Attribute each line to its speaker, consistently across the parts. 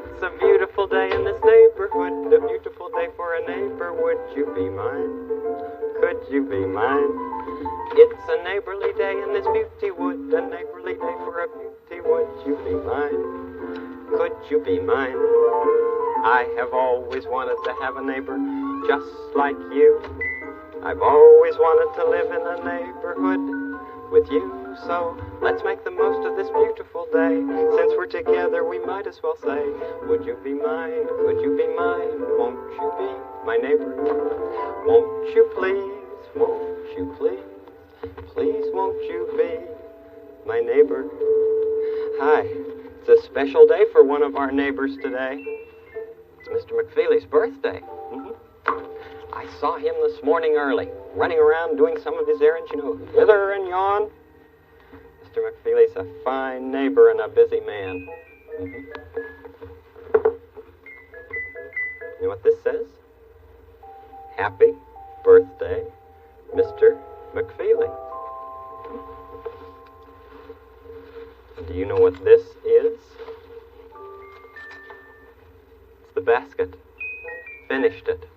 Speaker 1: It's a beautiful day in this neighborhood, a beautiful day for a neighbor. Would you be mine? Could you be mine? It's a neighborly day in this beauty wood, a neighborly day for a beauty. Would you be mine? Could you be mine? I have always wanted to have a neighbor just like you. I've always wanted to live in a neighborhood with you. So let's make the most of this beautiful day. Since we're together, we might as well say, would you be mine? Could you be mine? Won't you be my neighbor? Won't you please? Won't you please? Please won't you be my neighbor? Hi, it's a special day for one of our neighbors today. It's Mr. McFeely's birthday. I saw him this morning early, running around doing some of his errands, hither and yon. Mr. McFeely's a fine neighbor and a busy man. You know what this says? Happy birthday, Mr. McFeely. Do you know what this is? It's the basket. Finished it.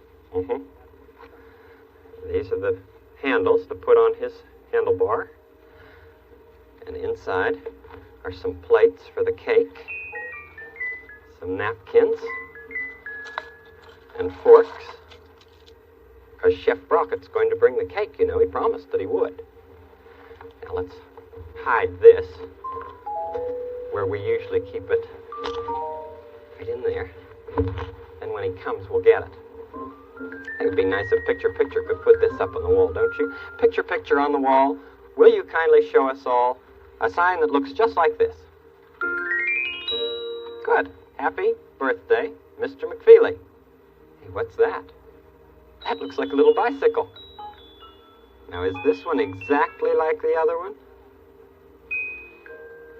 Speaker 1: These are the handles to put on his handlebar. And inside are some plates for the cake, some napkins, and forks. Because Chef Brockett's going to bring the cake, He promised that he would. Now let's hide this where we usually keep it. Right in there. And when he comes, we'll get it. I think it'd be nice if Picture Picture could put this up on the wall, don't you? Picture Picture on the wall. Will you kindly show us all a sign that looks just like this? Good. Happy birthday, Mr. McFeely. Hey, what's that? That looks like a little bicycle. Now, is this one exactly like the other one?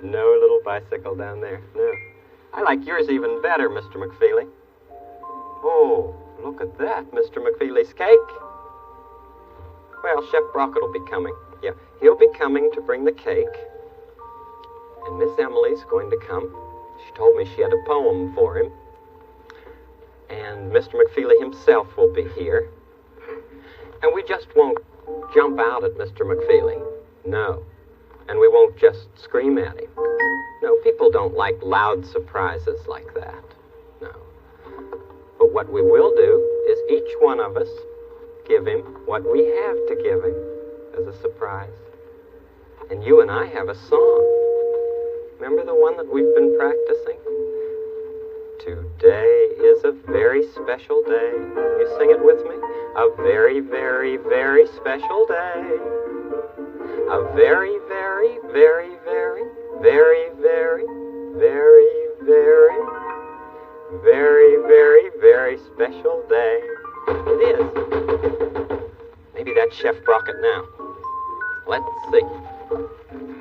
Speaker 1: No little bicycle down there. No. I like yours even better, Mr. McFeely. Oh, look at that, Mr. McFeely's cake. Well, Chef Brockett will be coming. Yeah, he'll be coming to bring the cake. And Miss Emily's going to come. She told me she had a poem for him. And Mr. McFeely himself will be here. And we just won't jump out at Mr. McFeely. No. And we won't just scream at him. No, people don't like loud surprises like that. No. But what we will do is each one of us give him what we have to give him as a surprise. And you and I have a song. Remember the one that we've been practicing? Today is a very special day. You sing it with me? A very, very, very special day. A very, very, very, very, very, very, very, very, very, very, very special day. It is. Maybe that's Chef Brockett now. Let's see.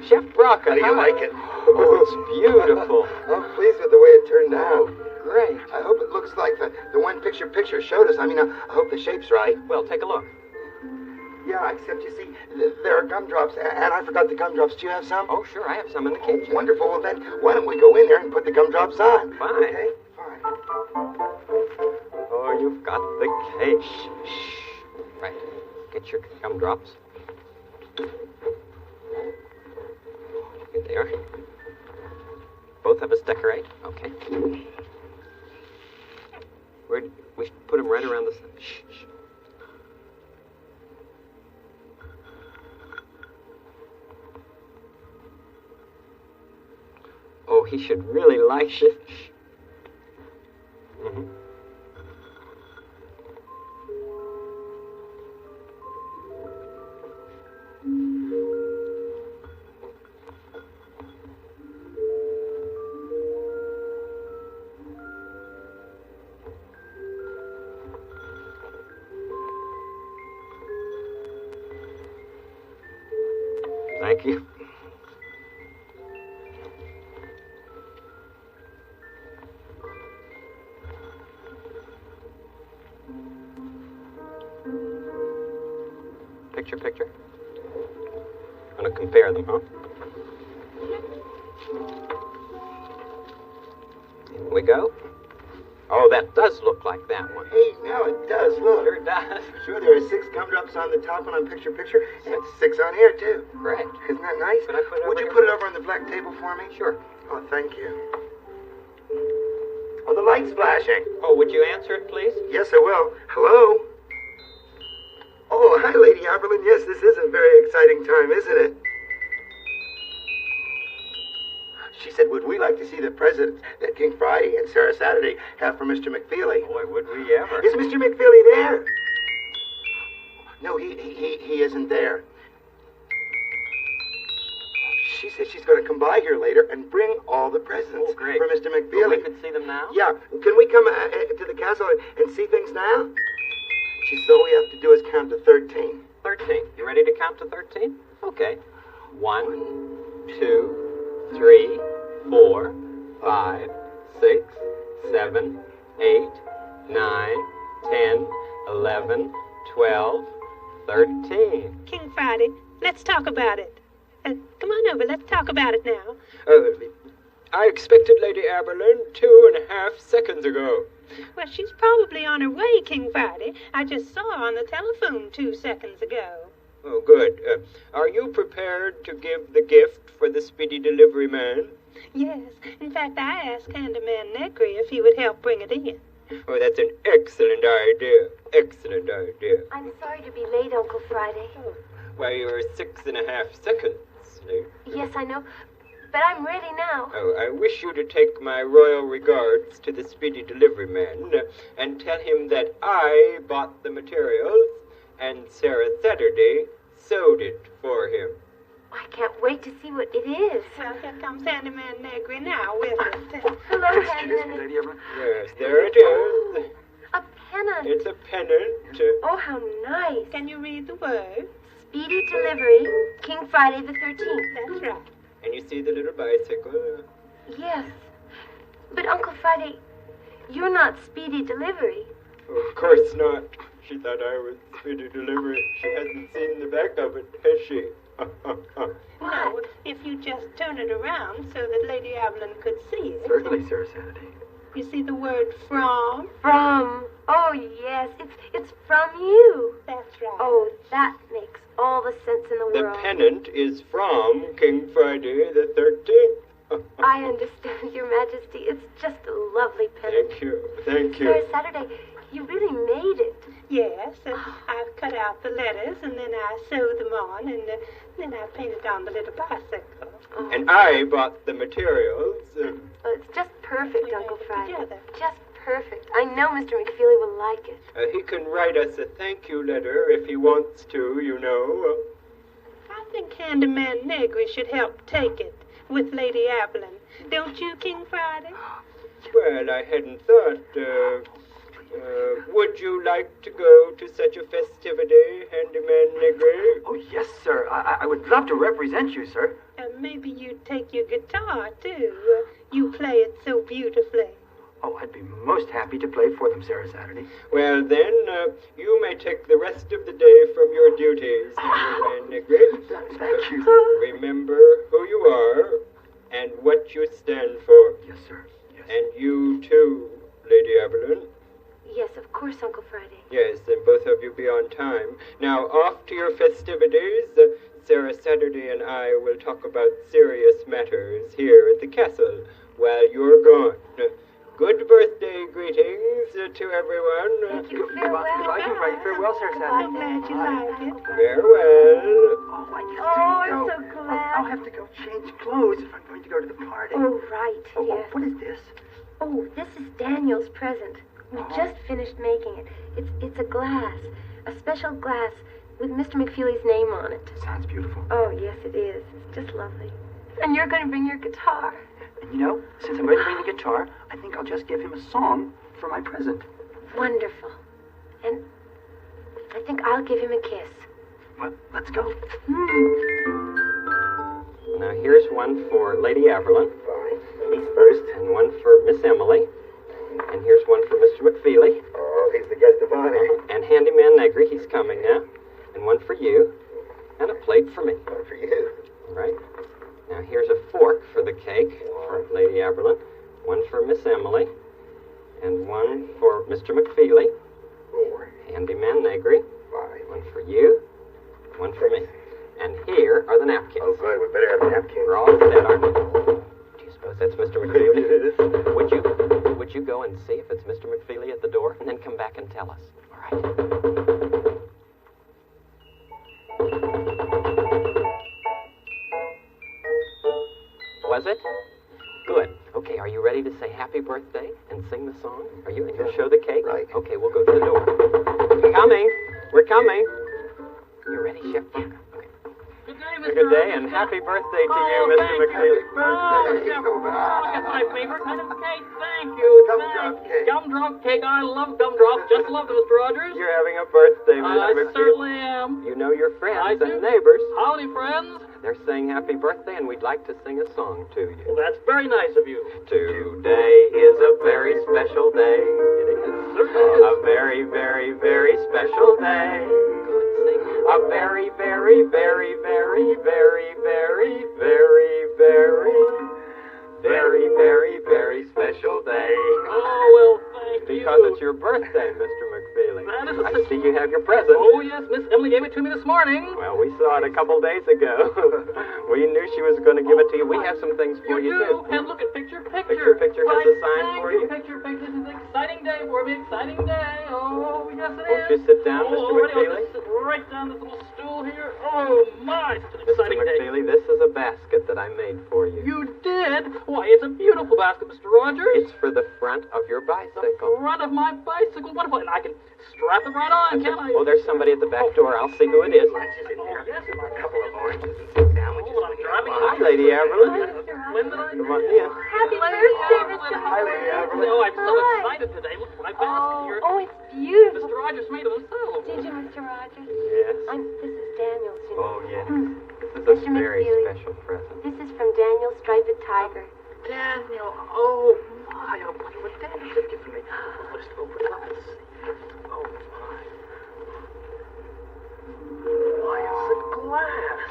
Speaker 1: Chef Brockett,
Speaker 2: how do you like it?
Speaker 1: Oh, it's beautiful.
Speaker 2: I'm pleased with the way it turned out.
Speaker 1: Great.
Speaker 2: I hope it looks like the one Picture Picture showed us. I hope the shape's right.
Speaker 1: Well, take a look.
Speaker 2: Yeah, except you see, there are gumdrops, and I forgot the gumdrops. Do you have some?
Speaker 1: Oh, sure, I have some in the kitchen.
Speaker 2: Wonderful. Well, then, why don't we go in there and put the gumdrops on?
Speaker 1: Fine.
Speaker 2: Okay, fine.
Speaker 1: Oh, you've got the cake. Shh. Right. Get your gumdrops. There. Both of us decorate? Okay. We should put them right around the... Shh. Oh, he should really like it. Thank you. Picture, picture. I'm going to compare them, huh? we go. Oh, that does look like that one.
Speaker 2: Hey, now it does, look.
Speaker 1: Sure does.
Speaker 2: Sure, there are 6 gumdrops on the top one on picture, and 6 on here, too.
Speaker 1: Great.
Speaker 2: Isn't that nice?
Speaker 1: Could I put it
Speaker 2: Would
Speaker 1: over
Speaker 2: you
Speaker 1: here?
Speaker 2: put it over on the black table for me?
Speaker 1: Sure.
Speaker 2: Oh, thank you. Oh, the light's flashing.
Speaker 1: Oh, would you answer it, please?
Speaker 2: Yes, I will. Hello? Oh, hi, Lady Aberlin. Yes, this is a very exciting time, isn't it? She said, would we like to see the presents that King Friday and Sarah Saturday have for Mr. McFeely?
Speaker 1: Boy, would we ever.
Speaker 2: Is Mr. McFeely there? No, he isn't there. She said she's going to come by here later and bring all the presents
Speaker 1: Oh, great.
Speaker 2: for Mr.
Speaker 1: Well,
Speaker 2: McFeely.
Speaker 1: we could see them now?
Speaker 2: Yeah, can we come to the castle and see things now? She said all we have to do is count to 13.
Speaker 1: 13. You ready to count to 13? Okay. 1, 2, 3, 4, 5, 6, 7, 8, 9, 10, 11, 12, 13.
Speaker 3: King Friday, let's talk about it. Come on over, let's talk about it now.
Speaker 1: I expected Lady Aberlin 2.5 seconds ago.
Speaker 3: Well, she's probably on her way, King Friday. I just saw her on the telephone 2 seconds ago.
Speaker 1: Oh, good. Are you prepared to give the gift for the speedy delivery man?
Speaker 3: Yes, in fact, I asked Handyman Negri if he would help bring it in.
Speaker 1: Oh, that's an excellent idea. Excellent idea.
Speaker 4: I'm sorry to be late, Uncle Friday.
Speaker 1: Why, you're 6.5 seconds late.
Speaker 4: Yes, I know, but I'm ready now.
Speaker 1: Oh, I wish you to take my royal regards to the speedy delivery man and tell him that I bought the materials and Sarah Saturday sewed it for him.
Speaker 4: I can't wait to see what it is.
Speaker 3: Well, here comes Handyman Negri now with it.
Speaker 4: Hello,
Speaker 2: Excuse me,
Speaker 4: Handyman.
Speaker 2: Lady Aberlin.
Speaker 1: Yes, there it is.
Speaker 4: A pennant.
Speaker 1: It's a pennant.
Speaker 4: Oh, how nice.
Speaker 3: Can you read the words?
Speaker 4: Speedy delivery, King Friday the 13th.
Speaker 3: That's right.
Speaker 1: And you see the little bicycle?
Speaker 4: Yes. But, Uncle Friday, you're not speedy delivery.
Speaker 1: Oh, of course not. She thought I was speedy delivery. She hasn't seen the back of it, has she?
Speaker 3: No, if you just turn it around so that Lady Aberlin could see it.
Speaker 2: Certainly, Sarah Saturday.
Speaker 3: You see the word from?
Speaker 4: From. Oh, yes, it's from you.
Speaker 3: That's right.
Speaker 4: Oh, that makes all the sense in the
Speaker 1: The
Speaker 4: world.
Speaker 1: pennant is from King Friday the 13th.
Speaker 4: I understand, Your Majesty. It's just a lovely pennant.
Speaker 1: Thank you. Thank you.
Speaker 4: Sarah Saturday, you really made it.
Speaker 3: Yes, I've cut out the letters and then I sewed them on and then I painted on the little bicycle.
Speaker 4: Oh,
Speaker 1: And I bought the materials.
Speaker 4: well, it's just perfect,
Speaker 3: We
Speaker 4: Uncle
Speaker 3: made it
Speaker 4: Friday.
Speaker 3: together.
Speaker 4: Just perfect. I know Mr. McFeely will like it.
Speaker 1: He can write us a thank you letter if he wants to, you know.
Speaker 3: I think Handyman Negri should help take it with Lady Aberlin. Don't you, King Friday?
Speaker 1: Well, I hadn't thought. Would you like to go to such a festivity, Handyman Negri?
Speaker 2: Oh, yes, sir. I would love to represent you, sir.
Speaker 3: Maybe you'd take your guitar, too. You play it so beautifully.
Speaker 2: Oh, I'd be most happy to play for them, Sarah Saturday.
Speaker 1: Well, then, you may take the rest of the day from your duties, Handyman Negri.
Speaker 2: Thank you.
Speaker 1: Remember who you are and what you stand for.
Speaker 2: Yes, sir. Yes.
Speaker 1: And you, too, Lady Aberlin.
Speaker 4: Yes, of course, Uncle Friday.
Speaker 1: Yes, and both of you be on time. Now, off to your festivities. Sarah Saturday and I will talk about serious matters here at the castle while you're gone. Good birthday greetings to everyone.
Speaker 4: Thank you.
Speaker 2: Goodbye, King Friday. Farewell, Sarah
Speaker 3: I'm
Speaker 2: Saturday.
Speaker 3: glad you like it.
Speaker 1: Farewell.
Speaker 2: Oh, I just
Speaker 4: Oh,
Speaker 2: have to
Speaker 4: I'm
Speaker 2: go.
Speaker 4: so glad.
Speaker 2: I'll have to go change clothes if I'm going to go to the party.
Speaker 4: Oh, right,
Speaker 2: Oh,
Speaker 4: yes.
Speaker 2: what is this?
Speaker 4: Oh, this is Daniel's present. We just finished making it. It's a glass, a special glass with Mr. McFeely's name on it.
Speaker 2: Sounds beautiful.
Speaker 4: Oh, yes, it is. It's just lovely. And you're going to bring your guitar.
Speaker 2: And you know, since I'm going to bring the guitar, I think I'll just give him a song for my present.
Speaker 4: Wonderful. And I think I'll give him a kiss.
Speaker 2: Well, let's go.
Speaker 1: Now, here's one for Lady Aberlin,
Speaker 2: Fine. He's first.
Speaker 1: and one for Miss Emily, and here's one for Mr. McFeely,
Speaker 2: Oh, he's the guest of honor.
Speaker 1: and Handyman Negri, he's coming now, and one for you, and a plate for me.
Speaker 2: One for you.
Speaker 1: All right. Now, here's a fork for the cake for Lady Aberlin, one for Miss Emily, and one for Mr. McFeely,
Speaker 2: 4,
Speaker 1: Handyman Negri,
Speaker 2: 5.
Speaker 1: one for you, one for me. And here are the napkins.
Speaker 2: Oh, good. We better have napkins.
Speaker 1: We're all set, aren't we? Do you suppose that's Mr. McFeely? Would you go and see if it's Mr. McFeely at the door, and then come back and tell us? All right. Was it? Good. Okay, are you ready to say happy birthday and sing the song? Are you? And you'll show the cake?
Speaker 2: Right.
Speaker 1: Okay, we'll go to the door. Coming. We're coming. You ready, Chef? Yeah. Okay.
Speaker 5: Good day, Mr.
Speaker 1: Good day, and happy birthday to you, Mr.
Speaker 5: thank
Speaker 1: McFeely.
Speaker 5: you. Oh, Chef, look at my favorite kind of cake. Thank you.
Speaker 2: Gumdrop cake.
Speaker 5: Gumdrop cake. I love gumdrops. Just love them, Mr. Rogers.
Speaker 1: You're having a birthday,
Speaker 5: I
Speaker 1: Mr. McFeely.
Speaker 5: certainly am.
Speaker 1: You know your friends
Speaker 5: I do.
Speaker 1: and neighbors.
Speaker 5: Howdy, friends.
Speaker 1: They're saying happy birthday, and we'd like to sing a song to
Speaker 5: Well,
Speaker 1: you.
Speaker 5: that's very nice of you.
Speaker 1: Today is a very special day. It is.
Speaker 5: Certainly is.
Speaker 1: A very, very, very special day. Good, sing. A very, very, very, very, very, very, very, very, very, very special day.
Speaker 5: Oh, well, thank you.
Speaker 1: Because it's your birthday, Mr. McFeely.
Speaker 5: That is
Speaker 1: I see you have your present.
Speaker 5: Oh, yes, Miss Emily gave it to me this morning.
Speaker 1: Well, we saw it a couple days ago. We knew she was going to give it to you. We have some things for you,
Speaker 5: do.
Speaker 1: too.
Speaker 5: And look at Picture.
Speaker 1: Picture has a sign
Speaker 5: Thank
Speaker 1: for
Speaker 5: you.
Speaker 1: you.
Speaker 5: Picture. This is an exciting day for me. Exciting day. Oh, yes, it is.
Speaker 1: Won't you sit down, Mr.
Speaker 5: Already, I'll
Speaker 1: McFeely?
Speaker 5: just sit right down this little stool here. Oh, my. It's an
Speaker 1: Mr.
Speaker 5: exciting day.
Speaker 1: McFeely, this is a basket that I made for you.
Speaker 5: You did? Why, it's a beautiful basket, Mr. Rogers.
Speaker 1: It's for the front of your bicycle.
Speaker 5: Front of my bicycle. Wonderful. And I can strap it right on, can't I?
Speaker 1: Oh, there's somebody at the back door. I'll see who it is.
Speaker 2: Lunches in here.
Speaker 5: yes.
Speaker 2: A couple of oranges and some sandwiches.
Speaker 5: Oh, I'm driving
Speaker 1: Hi, Lady Aberlin.
Speaker 5: When did I?
Speaker 1: Come on in.
Speaker 4: Happy birthday, Mr.
Speaker 2: Hi, Lady Aberlin.
Speaker 5: Oh, I'm so
Speaker 4: Hi.
Speaker 5: excited today. Look what I basket here.
Speaker 4: Oh, it's beautiful.
Speaker 5: Mr. Rogers made it himself.
Speaker 4: Did you, Mr. Rogers?
Speaker 1: Yes.
Speaker 4: This is Daniel's. You know.
Speaker 1: Oh, yes. This is
Speaker 4: Mr.
Speaker 1: a very
Speaker 4: McFeely.
Speaker 1: special present.
Speaker 4: This is from Daniel's Striped Tiger.
Speaker 5: Daniel, oh my, I wonder what Daniel has given me. I'll just open it up and see. Oh my. Why, it's a glass.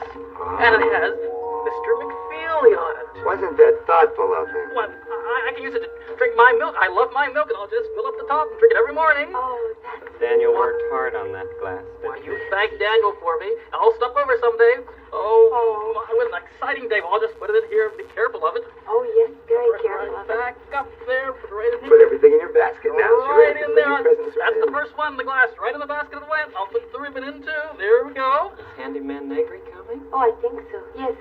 Speaker 5: And it has Mr. McFeely on it.
Speaker 2: Wasn't that thoughtful of him?
Speaker 5: What? I can use it to drink my milk. I love my milk, and I'll just fill up the top and drink it every morning.
Speaker 4: Oh, that's
Speaker 1: Daniel worked hard on that glass,
Speaker 5: Why,
Speaker 1: didn't
Speaker 5: you
Speaker 1: you?
Speaker 5: thank Daniel for me. I'll stop over someday. Oh, my, what an exciting day. Well, I'll just put it in here and be careful of it.
Speaker 4: oh yes, very
Speaker 5: Put it
Speaker 4: careful
Speaker 5: right
Speaker 4: of it.
Speaker 5: back up there. Put it right in
Speaker 2: Put
Speaker 5: here.
Speaker 2: everything in your basket now. Sure.
Speaker 5: Right in there.
Speaker 2: Your presents
Speaker 5: That's
Speaker 2: right
Speaker 5: the first one, the glass, right in the basket of the wet. I'll put the ribbon in too. There we go.
Speaker 1: Is Handyman Negri coming?
Speaker 4: Oh, I think so. Yes,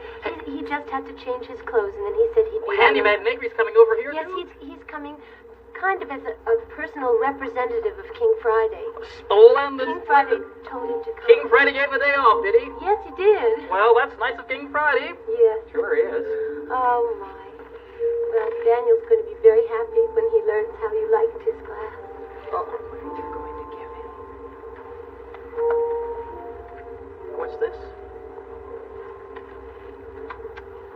Speaker 4: he just had to change his clothes, and then he said he'd be.
Speaker 5: Handyman Negri's coming over here
Speaker 4: Yes,
Speaker 5: too.
Speaker 4: he's coming, kind of as a personal representative of King Friday.
Speaker 5: Splendid.
Speaker 4: King Friday told him to come.
Speaker 5: King Friday gave him a day off, did he?
Speaker 4: Yes, he did.
Speaker 5: Well, that's nice of King Friday.
Speaker 4: Yes.
Speaker 1: Sure is.
Speaker 4: Oh my. Well, Daniel's going to be very happy when he learns how you liked his glass.
Speaker 1: Oh, what are you going to give him?
Speaker 5: What's this?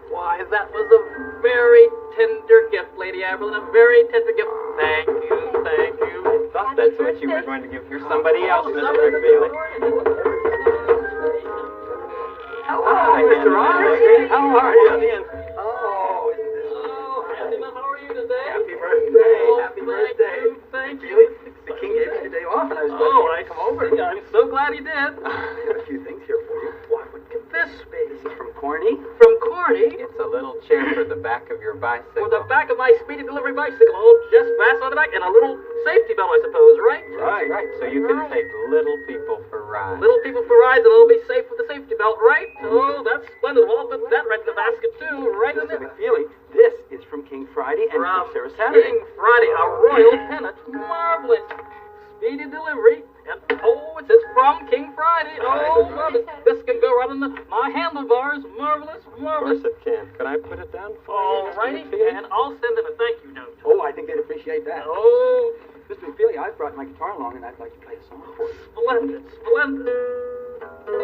Speaker 5: Why, that was a very tender gift, Lady Aberlin. A very tender gift. Thank you, thank you.
Speaker 1: I thought that's what you were going to give for somebody else, Mr. McFeely. Hi, Mr. Rogers. How are you?
Speaker 2: Oh, isn't this
Speaker 5: Oh, Handyman, how are you today?
Speaker 2: happy birthday?
Speaker 5: Oh,
Speaker 2: Happy birthday.
Speaker 5: Thank you.
Speaker 2: Really? The king gave me the day off, and I was glad
Speaker 5: Oh,
Speaker 2: to come over.
Speaker 5: I'm so glad he did.
Speaker 2: I got a few things here for you.
Speaker 5: Why, what could this be?
Speaker 2: This is from Corny.
Speaker 5: From Corny?
Speaker 1: It's a little chair for the back of your bicycle.
Speaker 5: For the back of my speedy delivery bicycle. Oh, just fast on the back, and a little safety belt, I suppose, right?
Speaker 1: Right, right. So you can take little people for rides.
Speaker 5: Little people for rides, and it'll be safe with the safety belt, right? Oh, that's splendid. Well, I'll put that right in the basket, too, right in
Speaker 2: Mr.
Speaker 5: there.
Speaker 2: McFeely, this is from King Friday and
Speaker 5: From
Speaker 2: Sarah Saturday.
Speaker 5: King Friday, a royal pennant. Marvelous. Speedy delivery. And, oh, it says from King Friday. Oh, marvelous. This can go right in my handlebars. Marvelous,
Speaker 1: Of
Speaker 5: marvelous.
Speaker 1: course it can. Can I put it down for
Speaker 5: All
Speaker 1: you, Mr.
Speaker 5: righty,
Speaker 1: McFeely?
Speaker 5: and I'll send in a thank you note.
Speaker 2: Oh, I think they'd appreciate that.
Speaker 5: Oh,
Speaker 2: Mr. McFeely, I've brought my guitar along, and I'd like to play a song for you.
Speaker 5: splendid, splendid.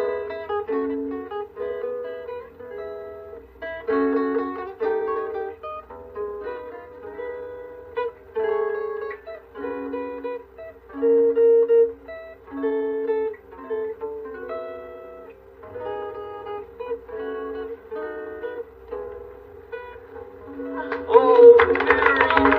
Speaker 5: Oh, very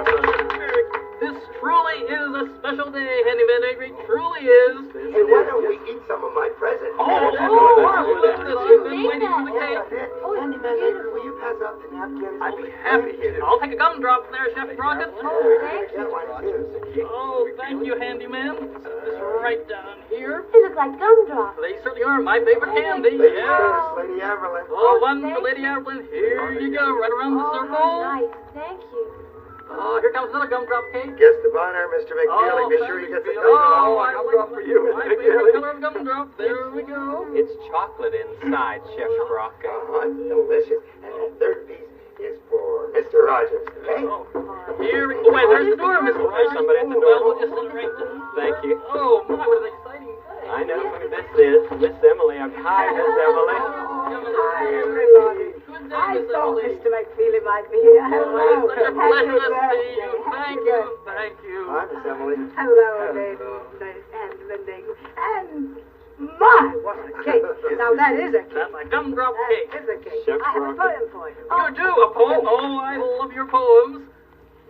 Speaker 5: a special day, Handyman Avery. Truly is.
Speaker 2: Hey, why don't we eat some of my present?
Speaker 5: Marvelous. I've been waiting for the cake.
Speaker 2: Handyman Avery, will you pass out the napkins?
Speaker 5: I'd be happy to. I'll take a gumdrop there, Chef Crockett.
Speaker 2: Get one, too.
Speaker 5: Oh, thank you, Handyman. This right down here.
Speaker 4: They look like gumdrops.
Speaker 5: They certainly are my favorite candy.
Speaker 2: Lady
Speaker 5: Yes.
Speaker 2: Lady Aberlin.
Speaker 5: Oh, one for Lady Aberlin. Here you go, right around the
Speaker 4: Oh,
Speaker 5: circle.
Speaker 4: how nice. Thank you.
Speaker 5: Oh, here comes another gumdrop cake.
Speaker 2: Guest of honor, Mr. McFeely. Be sure you get the
Speaker 5: Oh,
Speaker 2: gumdrop.
Speaker 5: I
Speaker 2: Gumdrop for you,
Speaker 5: My
Speaker 2: Mr.
Speaker 5: favorite
Speaker 2: McFeely.
Speaker 5: color of gumdrop. There we go.
Speaker 1: It's chocolate inside, Chef Crockett.
Speaker 2: Oh, it's delicious. And that third piece is for Mr. Rogers, okay?
Speaker 5: Oh, here we go. Wait, there's the door, Mr. Rogers.
Speaker 1: Somebody at the door.
Speaker 5: Well, we'll just sit right there.
Speaker 1: Thank you.
Speaker 5: Oh, my, what an exciting day.
Speaker 1: I know who this is. Miss Emily. Hi, Miss Emily.
Speaker 6: Hi, everybody.
Speaker 5: Good day,
Speaker 6: I
Speaker 5: Miss
Speaker 6: thought
Speaker 5: Emily.
Speaker 6: Mr. McFeely might be here. Hello.
Speaker 5: It's such a pleasure to
Speaker 6: Happy
Speaker 5: see you.
Speaker 6: birthday.
Speaker 5: Thank
Speaker 6: Happy
Speaker 5: you.
Speaker 6: birthday.
Speaker 5: Thank you.
Speaker 2: Hi, Miss Emily.
Speaker 6: Hello, ladies and Linding. And my, what a cake. Now, that is a cake.
Speaker 5: That's a gumdrop cake.
Speaker 6: That is a cake.
Speaker 1: Chef
Speaker 6: I have a
Speaker 1: Crockett.
Speaker 6: poem for you.
Speaker 5: You do a poem? Oh, I love your poems.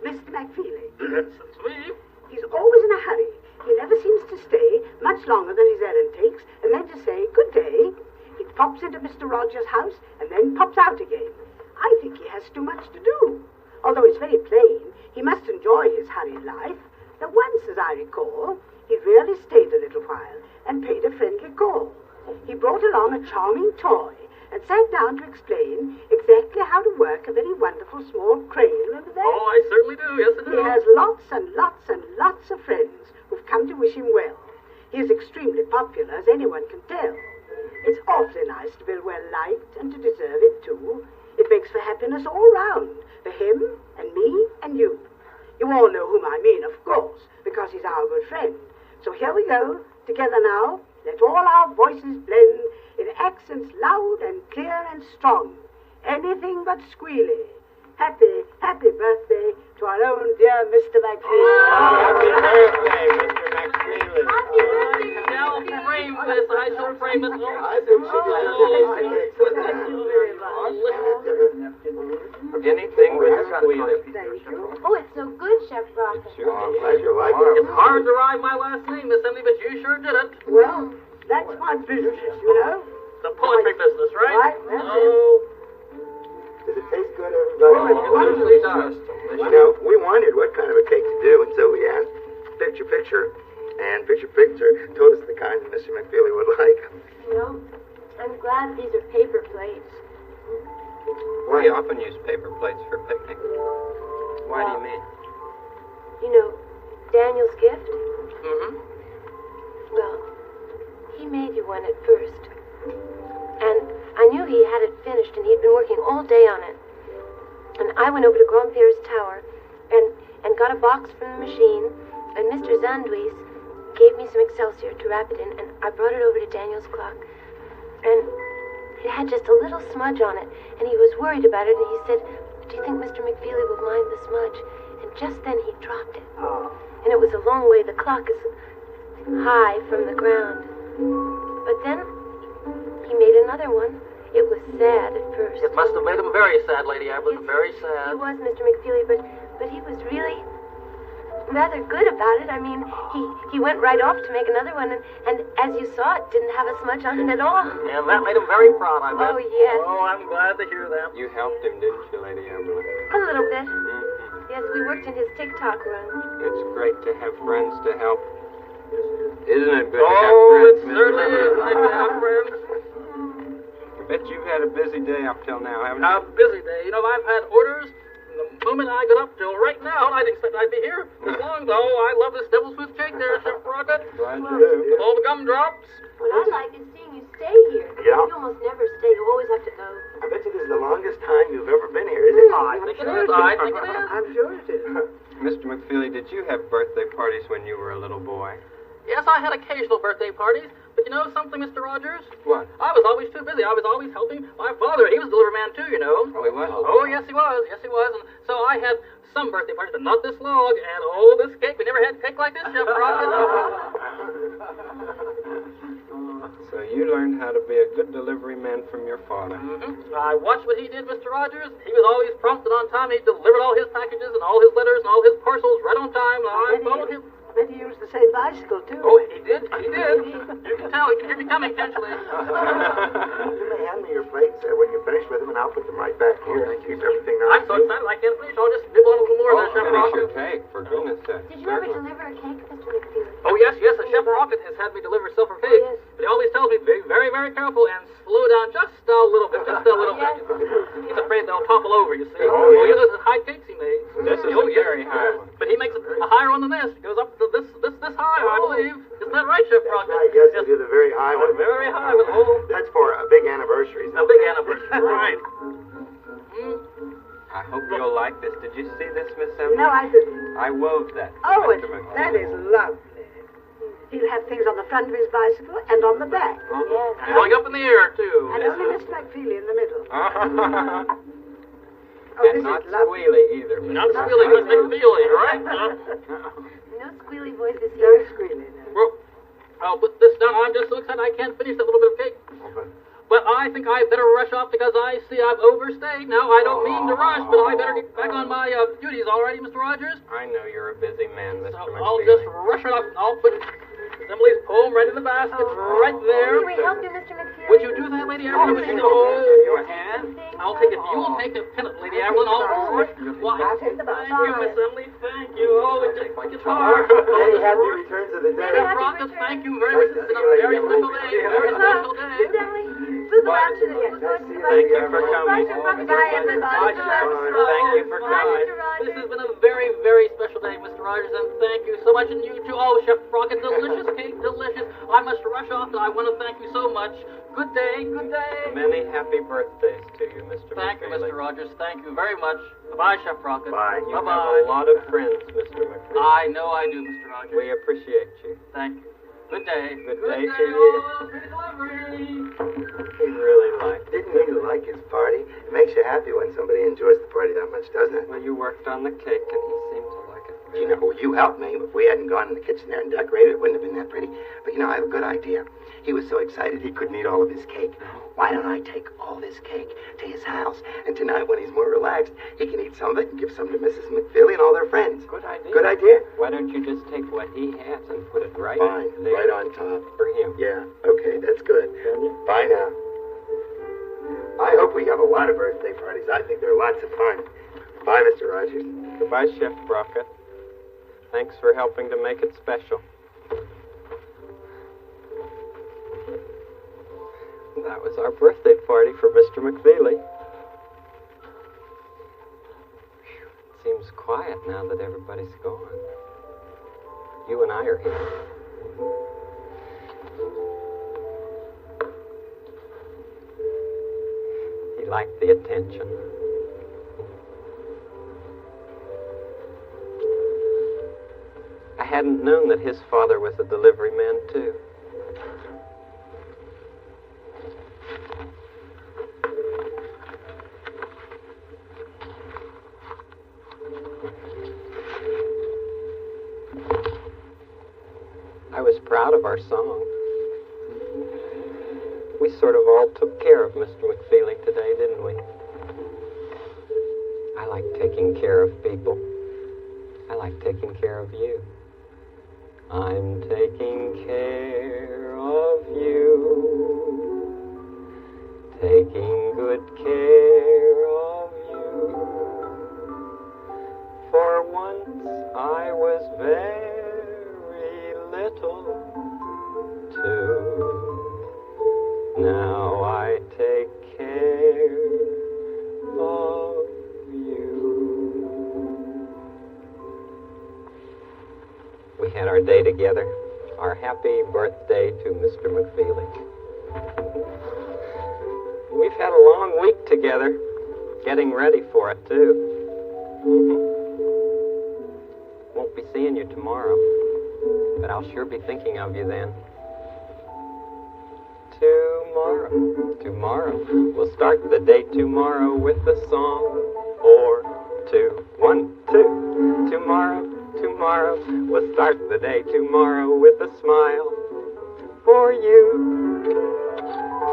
Speaker 6: Mr. McFeely,
Speaker 5: That's sweet.
Speaker 6: he's always in a hurry. He never seems to stay much longer than his errand takes, and then to say good day. He pops into Mr. Rogers' house and then pops out again. I think he has too much to do. Although it's very plain, he must enjoy his hurried life. Now once, as I recall, he really stayed a little while and paid a friendly call. He brought along a charming toy and sat down to explain exactly how to work a very wonderful small crane over there.
Speaker 5: Oh, I certainly do. Yes, I
Speaker 6: He
Speaker 5: do.
Speaker 6: has lots and lots and lots of friends who've come to wish him well. He is extremely popular, as anyone can tell. It's awfully nice to be well liked and to deserve it too. It makes for happiness all round, for him and me and you. You all know whom I mean, of course, because he's our good friend. So here we go, together now. Let all our voices blend in accents loud and clear and strong. Anything but squealy. Happy, happy birthday to our own dear Mr. McFeely.
Speaker 1: Happy birthday, Mr. McFeely.
Speaker 4: Happy birthday.
Speaker 5: Shall frame this. I shall frame it.
Speaker 2: I think she
Speaker 1: Anything but squealing.
Speaker 6: Thank you.
Speaker 4: Oh, it's so good, Chef Crockett.
Speaker 2: Oh, I'm glad you like it.
Speaker 5: It's hard to rhyme my last name, Miss Emily, but you sure did it.
Speaker 6: Well, that's my business, you know.
Speaker 5: The poetry business, right?
Speaker 6: Right, that's it.
Speaker 5: Oh,
Speaker 2: Does it taste good, everybody?
Speaker 5: it certainly does.
Speaker 2: You know, we wondered what kind of a cake to do, and so we asked Picture Picture, and Picture Picture told us the kind that Mr. McFeely would like.
Speaker 4: You know, I'm glad these are paper plates.
Speaker 1: We often use paper plates for picnics. Why do you mean?
Speaker 4: You know, Daniel's gift?
Speaker 5: Mm-hmm.
Speaker 4: Well, he made you one at first. And I knew he had it finished, and he'd been working all day on it. And I went over to Grandpierre's tower and got a box from the machine, and Mr. Zanduis gave me some Excelsior to wrap it in, and I brought it over to Daniel's clock. And it had just a little smudge on it, and he was worried about it, and he said, "Do you think Mr. McFeely will mind the smudge?" And just then he dropped it. And it was a long way. The clock is high from the ground. But then he made another one. It was sad at first.
Speaker 5: It must have made him very sad, Lady Aberlin. Very
Speaker 4: He
Speaker 5: sad.
Speaker 4: was, Mr. McFeely, but he was really rather good about it. I mean, he went right off to make another one, and as you saw, it didn't have a smudge on it at all.
Speaker 5: And that made him very proud, I bet.
Speaker 4: Oh, yes.
Speaker 5: Oh, I'm glad to hear that.
Speaker 1: You helped him, didn't you, Lady Aberlin?
Speaker 4: A little bit.
Speaker 1: Mm-hmm.
Speaker 4: Yes, we worked in his TikTok run.
Speaker 1: It's great to have friends to help. Isn't it good to have
Speaker 5: Oh,
Speaker 1: friends,
Speaker 5: it
Speaker 1: Mr.
Speaker 5: certainly is
Speaker 1: McFeely?
Speaker 5: nice to have friends.
Speaker 1: I bet you've had a busy day up till now, haven't you?
Speaker 5: A busy day. You know, I've had orders from the moment I got up till right now, and I didn't expect I'd be here this long, though. I love this devil's food cake there, Chef Crockett.
Speaker 1: Glad you do.
Speaker 5: With all the gumdrops.
Speaker 4: What I like is seeing you stay here.
Speaker 2: Yeah.
Speaker 4: You almost never stay. You always have to go.
Speaker 2: I bet you this is the longest time you've ever been here, is it?
Speaker 5: I think it is. I think it is.
Speaker 6: I'm sure it is.
Speaker 1: Mr. McFeely, did you have birthday parties when you were a little boy?
Speaker 5: Yes, I had occasional birthday parties, but you know something, Mr. Rogers?
Speaker 1: What?
Speaker 5: I was always too busy. I was always helping my father. He was a delivery man too, you know.
Speaker 1: Oh, he was?
Speaker 5: Oh, yes, he was. Yes, he was. And so I had some birthday parties, but not this long. And oh, this cake. We never had cake like this, Chef Crockett.
Speaker 1: So you learned how to be a good delivery man from your father.
Speaker 5: Mm-hmm. I watched what he did, Mr. Rogers. He was always prompt and on time. He delivered all his packages and all his letters and all his parcels right on time. And I followed him.
Speaker 6: Bet he used the same bicycle, too.
Speaker 5: Oh, he did. He did. You can tell. You can hear me coming, can't you, lady?
Speaker 2: You may hand me your plates when you finish with them, and I'll put them right back here and keep everything
Speaker 5: I'm
Speaker 2: nice.
Speaker 5: so excited I can't finish. I'll just nibble on a little more there, Chef
Speaker 1: Finish
Speaker 5: Rocket.
Speaker 1: your cake, for goodness sake.
Speaker 4: Did you ever deliver a cake, Mr. McFeely?
Speaker 5: Oh, yes, yes. The Chef Rocket has had me deliver silver cake.
Speaker 4: yes.
Speaker 5: But he always tells me to be very, very careful and slow down just a little bit. Just a little bit. He's afraid they'll topple over, you see.
Speaker 2: Oh, yeah.
Speaker 5: Those are high cakes he makes.
Speaker 1: This is
Speaker 5: Oh,
Speaker 1: a
Speaker 5: yes.
Speaker 1: very high one.
Speaker 5: But he makes a higher one than this. It goes up to this high, I believe. Isn't that right, Chef
Speaker 2: That's
Speaker 5: Rocket?
Speaker 2: right, yes, you do the very high one.
Speaker 5: Very high with a whole...
Speaker 2: That's for a big anniversary.
Speaker 5: A big anniversary. Right.
Speaker 1: I hope you'll like this. Did you see this, Miss Emily?
Speaker 6: No, I didn't.
Speaker 1: I wove that.
Speaker 6: Oh,
Speaker 1: Mr. McFeely.
Speaker 6: that is lovely. He'll have things on the front of his bicycle and on the back.
Speaker 4: Yes.
Speaker 5: Going up in the air, too.
Speaker 6: And only Mr. McFeely in the middle. Oh,
Speaker 1: And
Speaker 6: this
Speaker 1: not
Speaker 6: is lovely.
Speaker 1: squealy either.
Speaker 5: Not squealing, but McFeely, right?
Speaker 4: No squealy voices
Speaker 6: No
Speaker 4: here.
Speaker 6: squealing. No.
Speaker 5: Well, I'll put this down. I'm just so excited I can't finish that little bit of cake. But I think I better rush off because I see I've overstayed. Now, I don't mean to rush, but I better get back on my duties already, Mr. Rogers.
Speaker 1: I know you're a busy man, Mr.
Speaker 5: So
Speaker 1: McFeely.
Speaker 5: I'll just rush it up. I'll put Emily's poem right in the basket, right there.
Speaker 4: Can we help you, Mr. McFeely?
Speaker 5: Would you do that, Lady Evelyn? Would you go?
Speaker 1: Your hand?
Speaker 5: I'll take it. You will take a pennant, Lady Evelyn. Why?
Speaker 6: I'll take the
Speaker 5: Thank
Speaker 6: box.
Speaker 5: you, Miss Emily. Thank you. Oh, it's my guitar.
Speaker 2: Many happy returns of the day.
Speaker 5: Chef Rocket, thank you very much. It's been a very special day. Very special day.
Speaker 4: Miss Emily, we'll go out to the
Speaker 1: Thank you for coming.
Speaker 4: Bye, everybody.
Speaker 1: Bye, Chef. Thank you for coming.
Speaker 5: This has been a very, very special day, Mr. Rogers, and thank you so much. And you too. Oh, Chef Rocket, delicious cake, delicious. I must rush off, and I want to thank you so much. Good day, good day.
Speaker 1: Many happy birthdays to you, Mr.
Speaker 5: Thank you,
Speaker 1: McFeely.
Speaker 5: Mr. Rogers. Thank you very much. Bye-bye, Chef Rocket.
Speaker 2: Bye.
Speaker 1: You have
Speaker 5: Bye-bye.
Speaker 1: a lot of friends, Mr. McFeely.
Speaker 5: I know I do, Mr. Rogers.
Speaker 1: We appreciate you.
Speaker 5: Thank you. Good day.
Speaker 1: Good day to
Speaker 5: all.
Speaker 1: you.
Speaker 5: Free delivery.
Speaker 1: He really liked it.
Speaker 2: Didn't he like his party? It makes you happy when somebody enjoys the party that much, doesn't it?
Speaker 1: Well, you worked on the cake, and he seemed to like it.
Speaker 2: You know, you helped me. If we hadn't gone in the kitchen there and decorated, it wouldn't have been that pretty. But, you know, I have a good idea. He was so excited he couldn't eat all of his cake. Why don't I take all this cake to his house? And tonight, when he's more relaxed, he can eat some of it and give some to Mrs. McFeely and all their friends.
Speaker 1: Good idea.
Speaker 2: Good idea?
Speaker 1: Why don't you just take what he has and put it right
Speaker 2: Fine.
Speaker 1: there
Speaker 2: Right on top.
Speaker 1: for him?
Speaker 2: Yeah, okay, that's good.
Speaker 1: Can you?
Speaker 2: Bye now. I hope we have a lot of birthday parties. I think they're lots of fun. Bye, Mr. Rogers.
Speaker 1: Goodbye, Chef Brockett. Thanks for helping to make it special. That was our birthday party for Mr. McFeely. It seems quiet now that everybody's gone. You and I are here. He liked the attention. I hadn't known that his father was a delivery man, too. I was proud of our song. We sort of all took care of Mr. McFeely today, didn't we? I like taking care of people. I like taking care of you. I'm taking care of you. Taking good care of you. For once I was very little too. Now I take care of you. We had our day together. Our happy birthday to Mr. McFeely. We've had a long week together, getting ready for it, too. Won't be seeing you tomorrow, but I'll sure be thinking of you then. Tomorrow. We'll start the day tomorrow with a song or two. 1, 2. Tomorrow. We'll start the day tomorrow with a smile for you.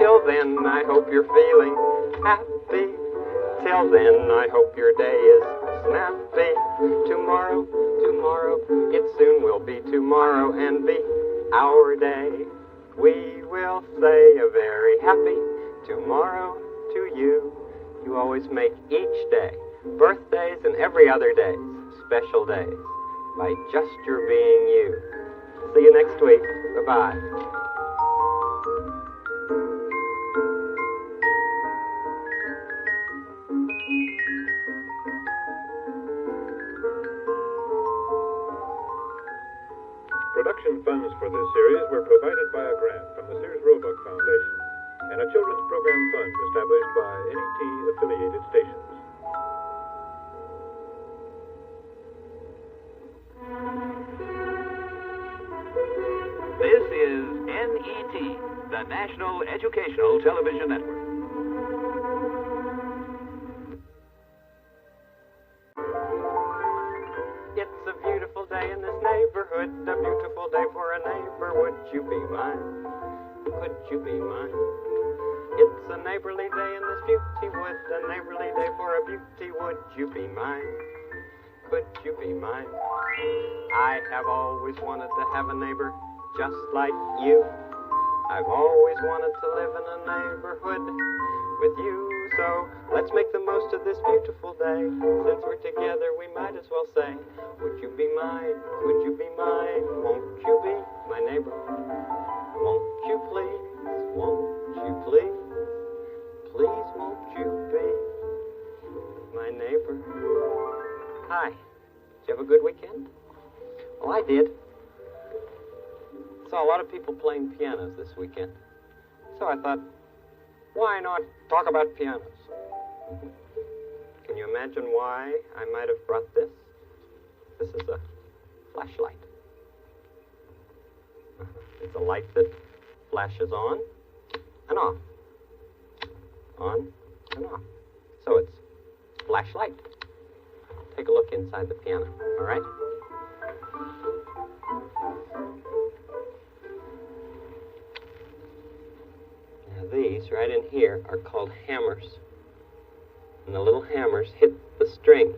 Speaker 1: Till then, I hope you're feeling happy. Till then, I hope your day is snappy. Tomorrow, it soon will be tomorrow and be our day. We will say a very happy tomorrow to you. You always make each day, birthdays and every other day, special days by just your being you. See you next week. Goodbye.
Speaker 7: Production funds for this series were provided by a grant from the Sears Roebuck Foundation and a children's program fund established by NET-affiliated stations.
Speaker 8: This is NET, the National Educational Television Network.
Speaker 1: It's a beautiful day in this neighborhood, a beautiful day for a neighbor. Would you be mine? Could you be mine? It's a neighborly day in this beauty wood, a neighborly day for a beauty. Would you be mine? Could you be mine? I have always wanted to have a neighbor just like you. I've always wanted to live in a neighborhood with you. So let's make the most of this beautiful day. Since we're together, we might as well say, would you be mine? Could you be mine? Won't you be my neighbor? Won't you please? Won't you please? Please won't you be my neighbor? Hi. Did you have a good weekend? Well, I did. Saw a lot of people playing pianos this weekend. So I thought, why not talk about pianos? Can you imagine why I might have brought this? This is a flashlight. It's a light that flashes on and off. On and off. So it's flashlight. Take a look inside the piano, all right? Now these right in here are called hammers. And the little hammers hit the strings.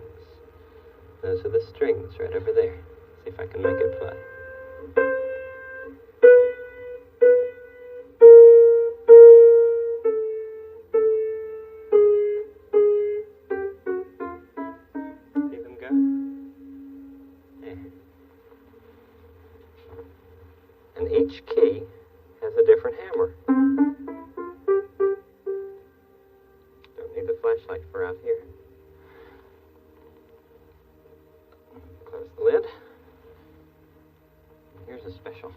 Speaker 1: Those are the strings right over there. See if I can make it play. See them go? Yeah. And each key has a different hammer. Don't need the flashlight for out here. Close the lid. Here's a special.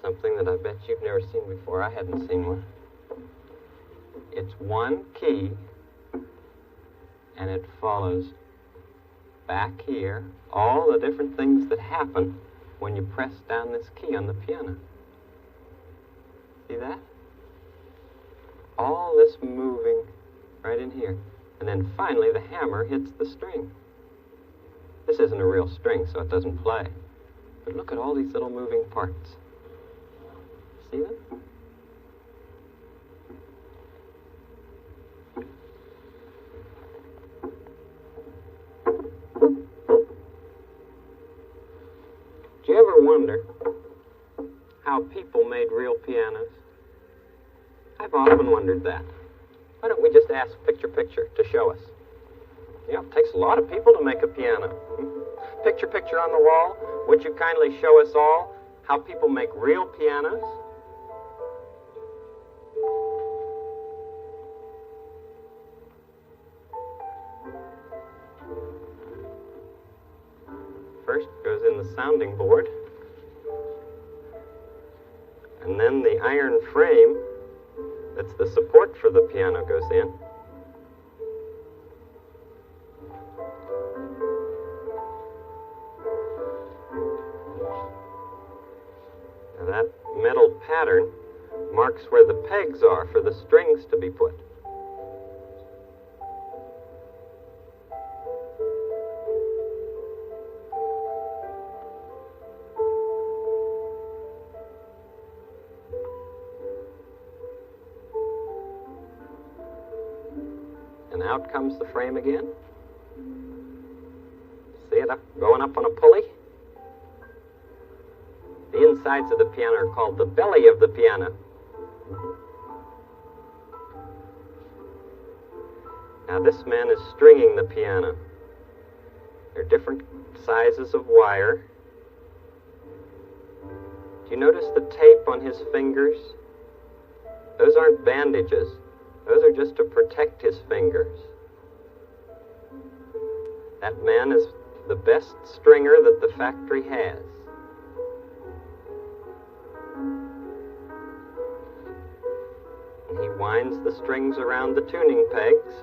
Speaker 1: Something that I bet you've never seen before. I hadn't seen one. It's one key, and it follows back here all the different things that happen when you press down this key on the piano. See that? All this moving right in here. And then finally the hammer hits the string. This isn't a real string, so it doesn't play. But look at all these little moving parts. See them? Do you ever wonder how people made real pianos? I've often wondered that. Why don't we just ask Picture Picture to show us? Yeah, it takes a lot of people to make a piano. Picture Picture on the wall, would you kindly show us all how people make real pianos? First goes in the sounding board, and then the iron frame that's the support for the piano goes in. Now that metal pattern marks where the pegs are for the strings to be put. And out comes the frame again. See it going up on a pulley? The insides of the piano are called the belly of the piano. Now this man is stringing the piano. There are different sizes of wire. Do you notice the tape on his fingers? Those aren't bandages. Those are just to protect his fingers. That man is the best stringer that the factory has. And he winds the strings around the tuning pegs.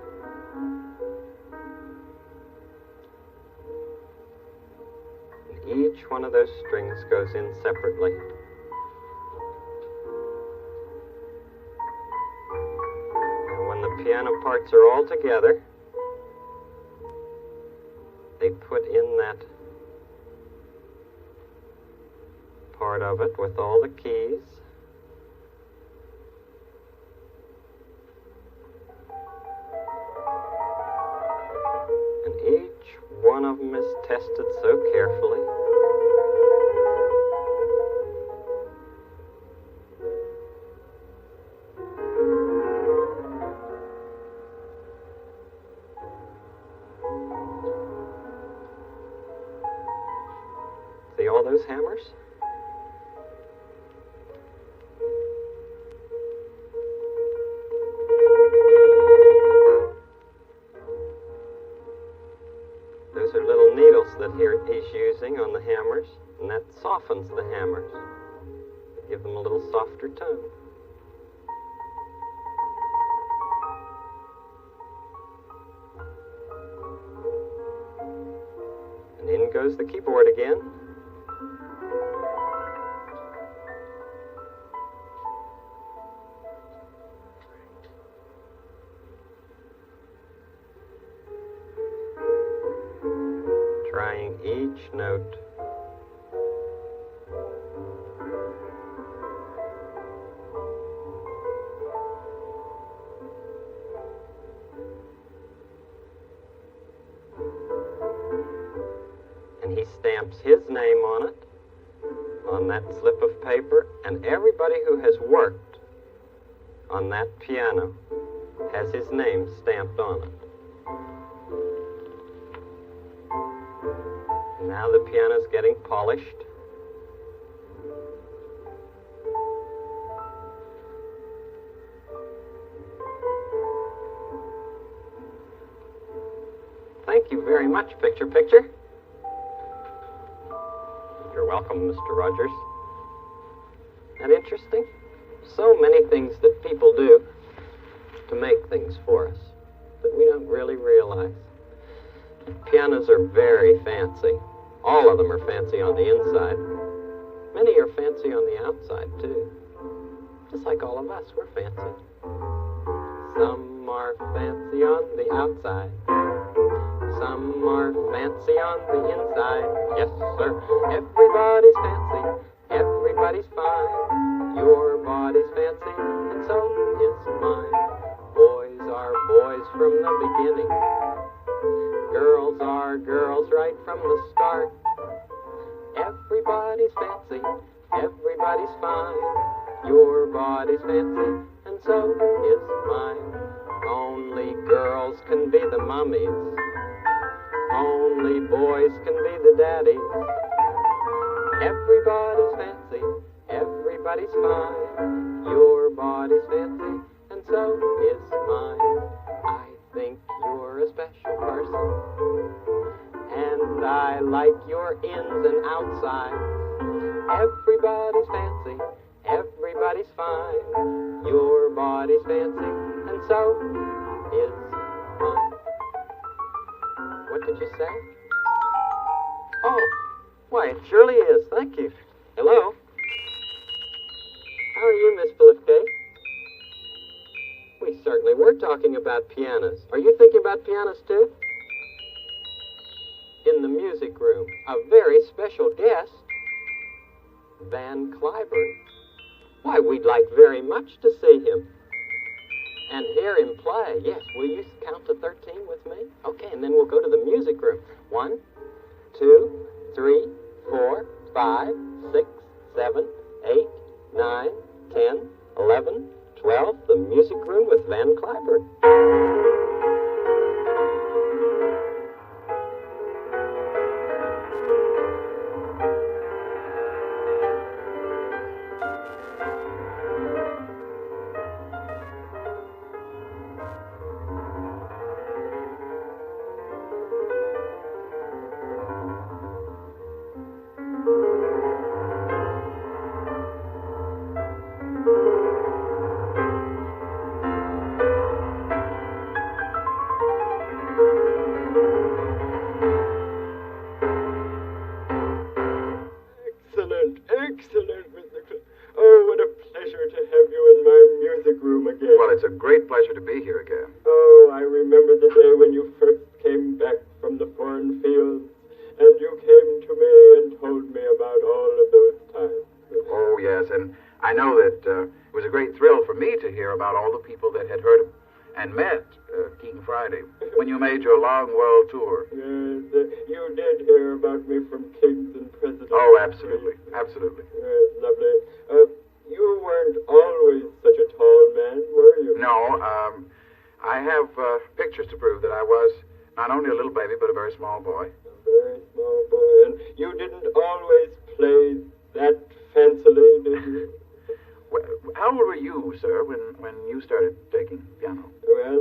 Speaker 1: And each one of those strings goes in separately. And when the piano parts are all together, they put in that part of it with all the keys. And each one of them is tested so carefully. See all those hammers? Those are little needles that he's using on the hammers, and that softens the hammers. Give them a little softer tone. And in goes the keyboard again. Trying each note. And he stamps his name on it, on that slip of paper, and everybody who has worked on that piano has his name stamped on it. Now the piano's getting polished. Thank you very much, Picture Picture. You're welcome, Mr. Rogers. Isn't that interesting? So many things that people do to make things for us that we don't really realize. Pianos are very fancy. All of them are fancy on the inside. Many are fancy on the outside, too. Just like all of us, we're fancy. Some are fancy on the outside. Some are fancy on the inside. Yes, sir. Everybody's fancy. Everybody's fine. Your body's fancy, and so is mine. Boys are boys from the beginning. Girls are girls right from the start. Everybody's fancy, everybody's fine. Your body's fancy, and so is mine. Only girls can be the mummies. Only boys can be the daddies. Everybody's fancy, everybody's fine. Your body's fancy, and so is mine. I think you're a special person, and I like your ins and outsides. Everybody's fancy, everybody's fine. Your body's fancy, and so is mine. What did you say? Oh, why, it surely is. Thank you. Hello? How are you, Miss Blifke? We certainly were talking about pianos. Are you thinking about pianos, too? In the music room, a very special guest, Van Cliburn. Why, we'd like very much to see him and hear him play. Yes, will you count to 13 with me? Okay, and then we'll go to the music room. 1, 2, 3, 4, 5, 6, 7,
Speaker 9: it's a great pleasure to be here again.
Speaker 1: Oh, I remember the day when you first came back from the foreign fields, and you came to me and told me about all of those times.
Speaker 9: Oh, yes, and I know that it was a great thrill for me to hear about all the people that had heard and met King Friday when you made your long world tour.
Speaker 1: Yes, you did hear about me from kings and presidents.
Speaker 9: Oh, absolutely, absolutely.
Speaker 1: Yes, lovely. You weren't always such a tall man, were you?
Speaker 9: No, I have pictures to prove that I was not only a little baby, but a very small boy.
Speaker 1: A very small boy. And you didn't always play that fancily, did you?
Speaker 9: Well, how old were you, sir, when you started taking piano?
Speaker 1: Well,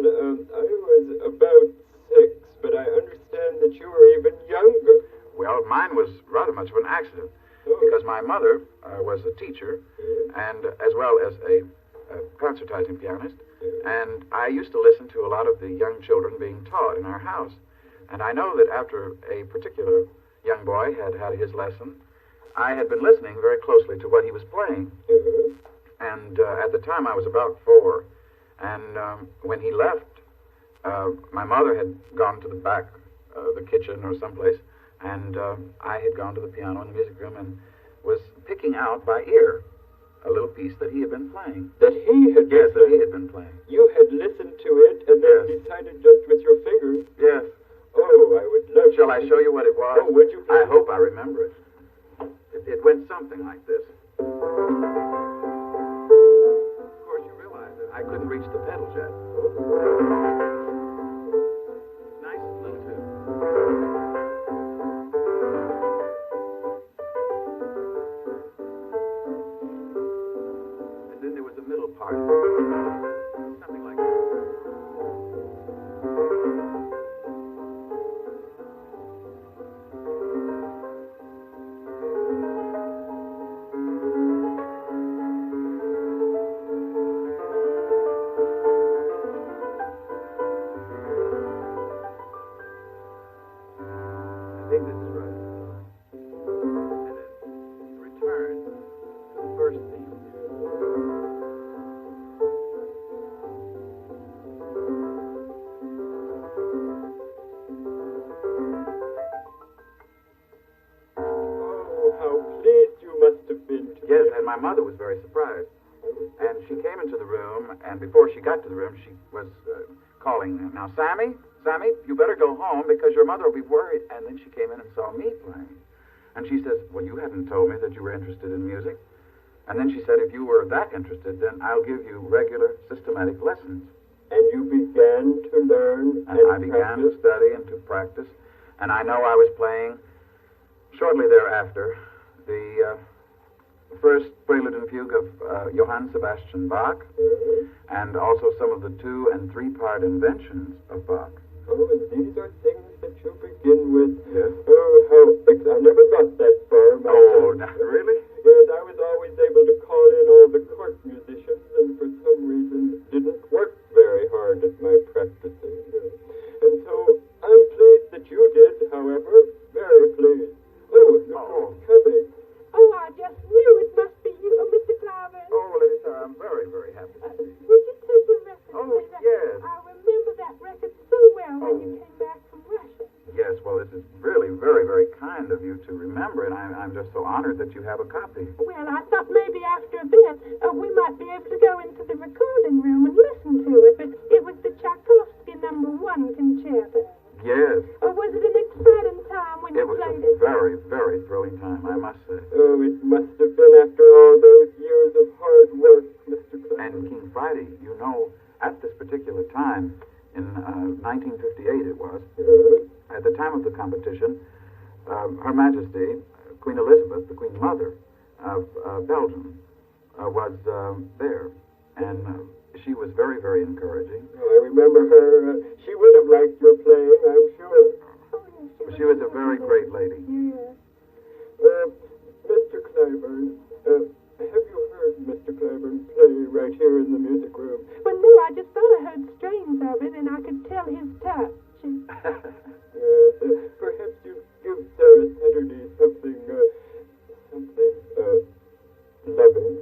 Speaker 1: I was about 6, but I understand that you were even younger.
Speaker 9: Well, mine was rather much of an accident, because my mother was a teacher, and as well as a concertizing pianist, and I used to listen to a lot of the young children being taught in our house. And I know that after a particular young boy had had his lesson, I had been listening very closely to what he was playing. And at the time I was about 4, and when he left, my mother had gone to the back of the kitchen or someplace, and I had gone to the piano in the music room and was picking out by ear a little piece that he had been playing.
Speaker 1: That he had been
Speaker 9: Yes, that
Speaker 1: playing?
Speaker 9: he had been playing.
Speaker 1: You had listened to it and then
Speaker 9: Yes.
Speaker 1: decided just with your fingers?
Speaker 9: Yes.
Speaker 1: Oh, I would love
Speaker 9: Shall
Speaker 1: to.
Speaker 9: I show you what it was?
Speaker 1: Oh, would you please?
Speaker 9: I hope I remember it. It went something like this. Of course, you realize that I couldn't reach the pedals yet. Nice little tune. And then there was the middle part. Something like that. I think this is right. And then return to the first theme.
Speaker 1: Oh, how pleased you must have been to
Speaker 9: Yes,
Speaker 1: me.
Speaker 9: and my mother was very surprised. And she came into the room, and before she got to the room, she was calling, "Now, Sammy, you better go home because your mother will be worried." And then she came in and saw me playing. And she says, "Well, you hadn't told me that you were interested in music." And then she said, "If you were that interested, then I'll give you regular, systematic lessons."
Speaker 1: And you began to learn
Speaker 9: And I began to study and to practice. And I know I was playing, shortly thereafter, the first prelude and fugue of Johann Sebastian Bach, and also some of the 2- and 3-part inventions of Bach.
Speaker 1: Oh, and these are things that you begin with.
Speaker 9: Yes.
Speaker 1: Oh, how I never got that far myself.
Speaker 9: Oh, not really?
Speaker 1: Yes, I was always able to call in all the court musicians, and for some reason didn't work very hard at my practicing. And so I'm pleased that you did, however, very pleased. Oh, look who's coming.
Speaker 3: Oh, I just knew it must be you, Mr. Clavin.
Speaker 9: Oh, Lady Sarah, I'm very, very happy to see you.
Speaker 3: Would you take your record?
Speaker 9: Oh,
Speaker 3: play that?
Speaker 9: yes.
Speaker 3: I remember that record so well when you came back from Russia.
Speaker 9: Yes, well, this is really very, very kind of you to remember it. I'm just so honored that you have a copy.
Speaker 3: Well, I thought maybe after a bit we might be able to go into the recording room and listen to it, but it was the Tchaikovsky No. 1 concerto.
Speaker 9: Yes,
Speaker 3: Or was it an exciting time when
Speaker 9: it
Speaker 3: you
Speaker 9: was
Speaker 3: played
Speaker 9: a
Speaker 3: it?
Speaker 9: very, very thrilling time, I must say.
Speaker 1: Oh, it must have been after all those years of hard work, Mr. Clavin.
Speaker 9: And King Friday, you know, at this particular time, in 1958 it was, at the time of the competition, Her Majesty, Queen Elizabeth, the Queen Mother of Belgium, was there. And she was very, very encouraging.
Speaker 1: Oh, I remember her. She would have liked your playing, I'm sure.
Speaker 3: Oh, yes,
Speaker 9: She was a very great lady.
Speaker 3: Yes.
Speaker 1: Mr. Claiborne, have you heard Mr. Claiborne play right here in the music room?
Speaker 3: Well, no, I just thought I heard strains of it, and I could tell his touch.
Speaker 1: Yes, perhaps you give Sarah Saturday something loving.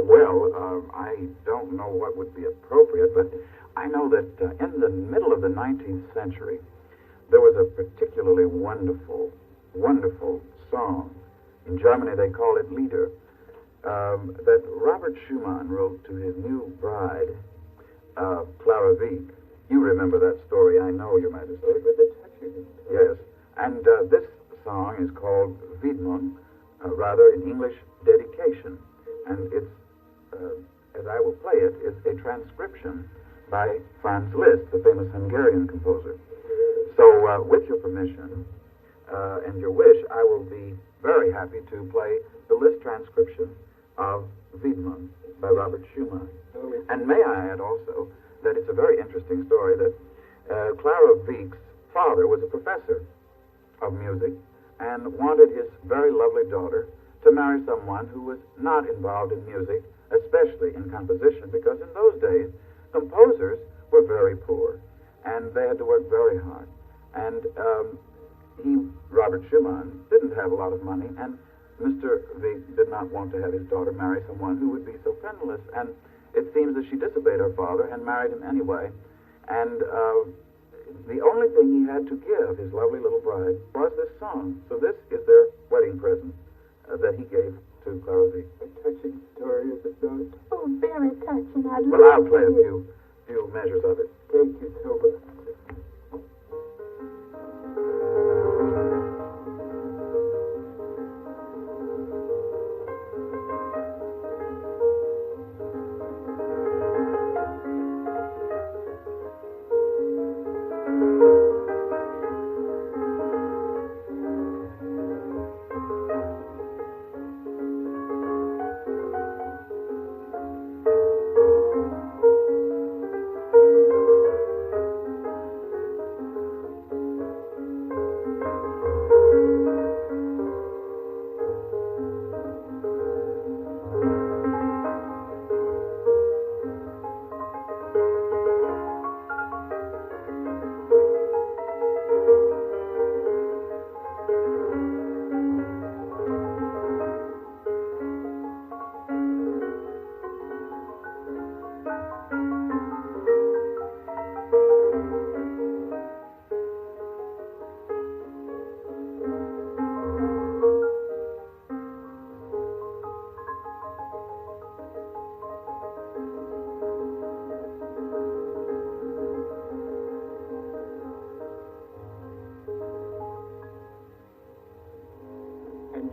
Speaker 9: Well, I don't know know what would be appropriate, but I know that in the middle of the 19th century, there was a particularly wonderful, wonderful song. In Germany, they call it Lieder, that Robert Schumann wrote to his new bride, Clara Wieck. You remember that story, I know, Your Majesty. Yes. And this song is called Widmung, rather in English, Dedication. And it's, as I will play it, is a transcription by Franz Liszt, the famous Hungarian composer. So, with your permission and your wish, I will be very happy to play the Liszt transcription of Widmung by Robert Schumann. And may I add also that it's a very interesting story that Clara Wieck's father was a professor of music and wanted his very lovely daughter to marry someone who was not involved in music, especially in composition, because in those days, composers were very poor, and they had to work very hard. And Robert Schumann, didn't have a lot of money, and Mr. Wieck did not want to have his daughter marry someone who would be so penniless, and it seems that she disobeyed her father and married him anyway. And the only thing he had to give his lovely little bride was this song. So this is their wedding present that he gave to Clara Wieck.
Speaker 3: A touching story, is it not? Oh, very touching.
Speaker 9: Well, I'll play a few measures of it.
Speaker 3: Thank you so much.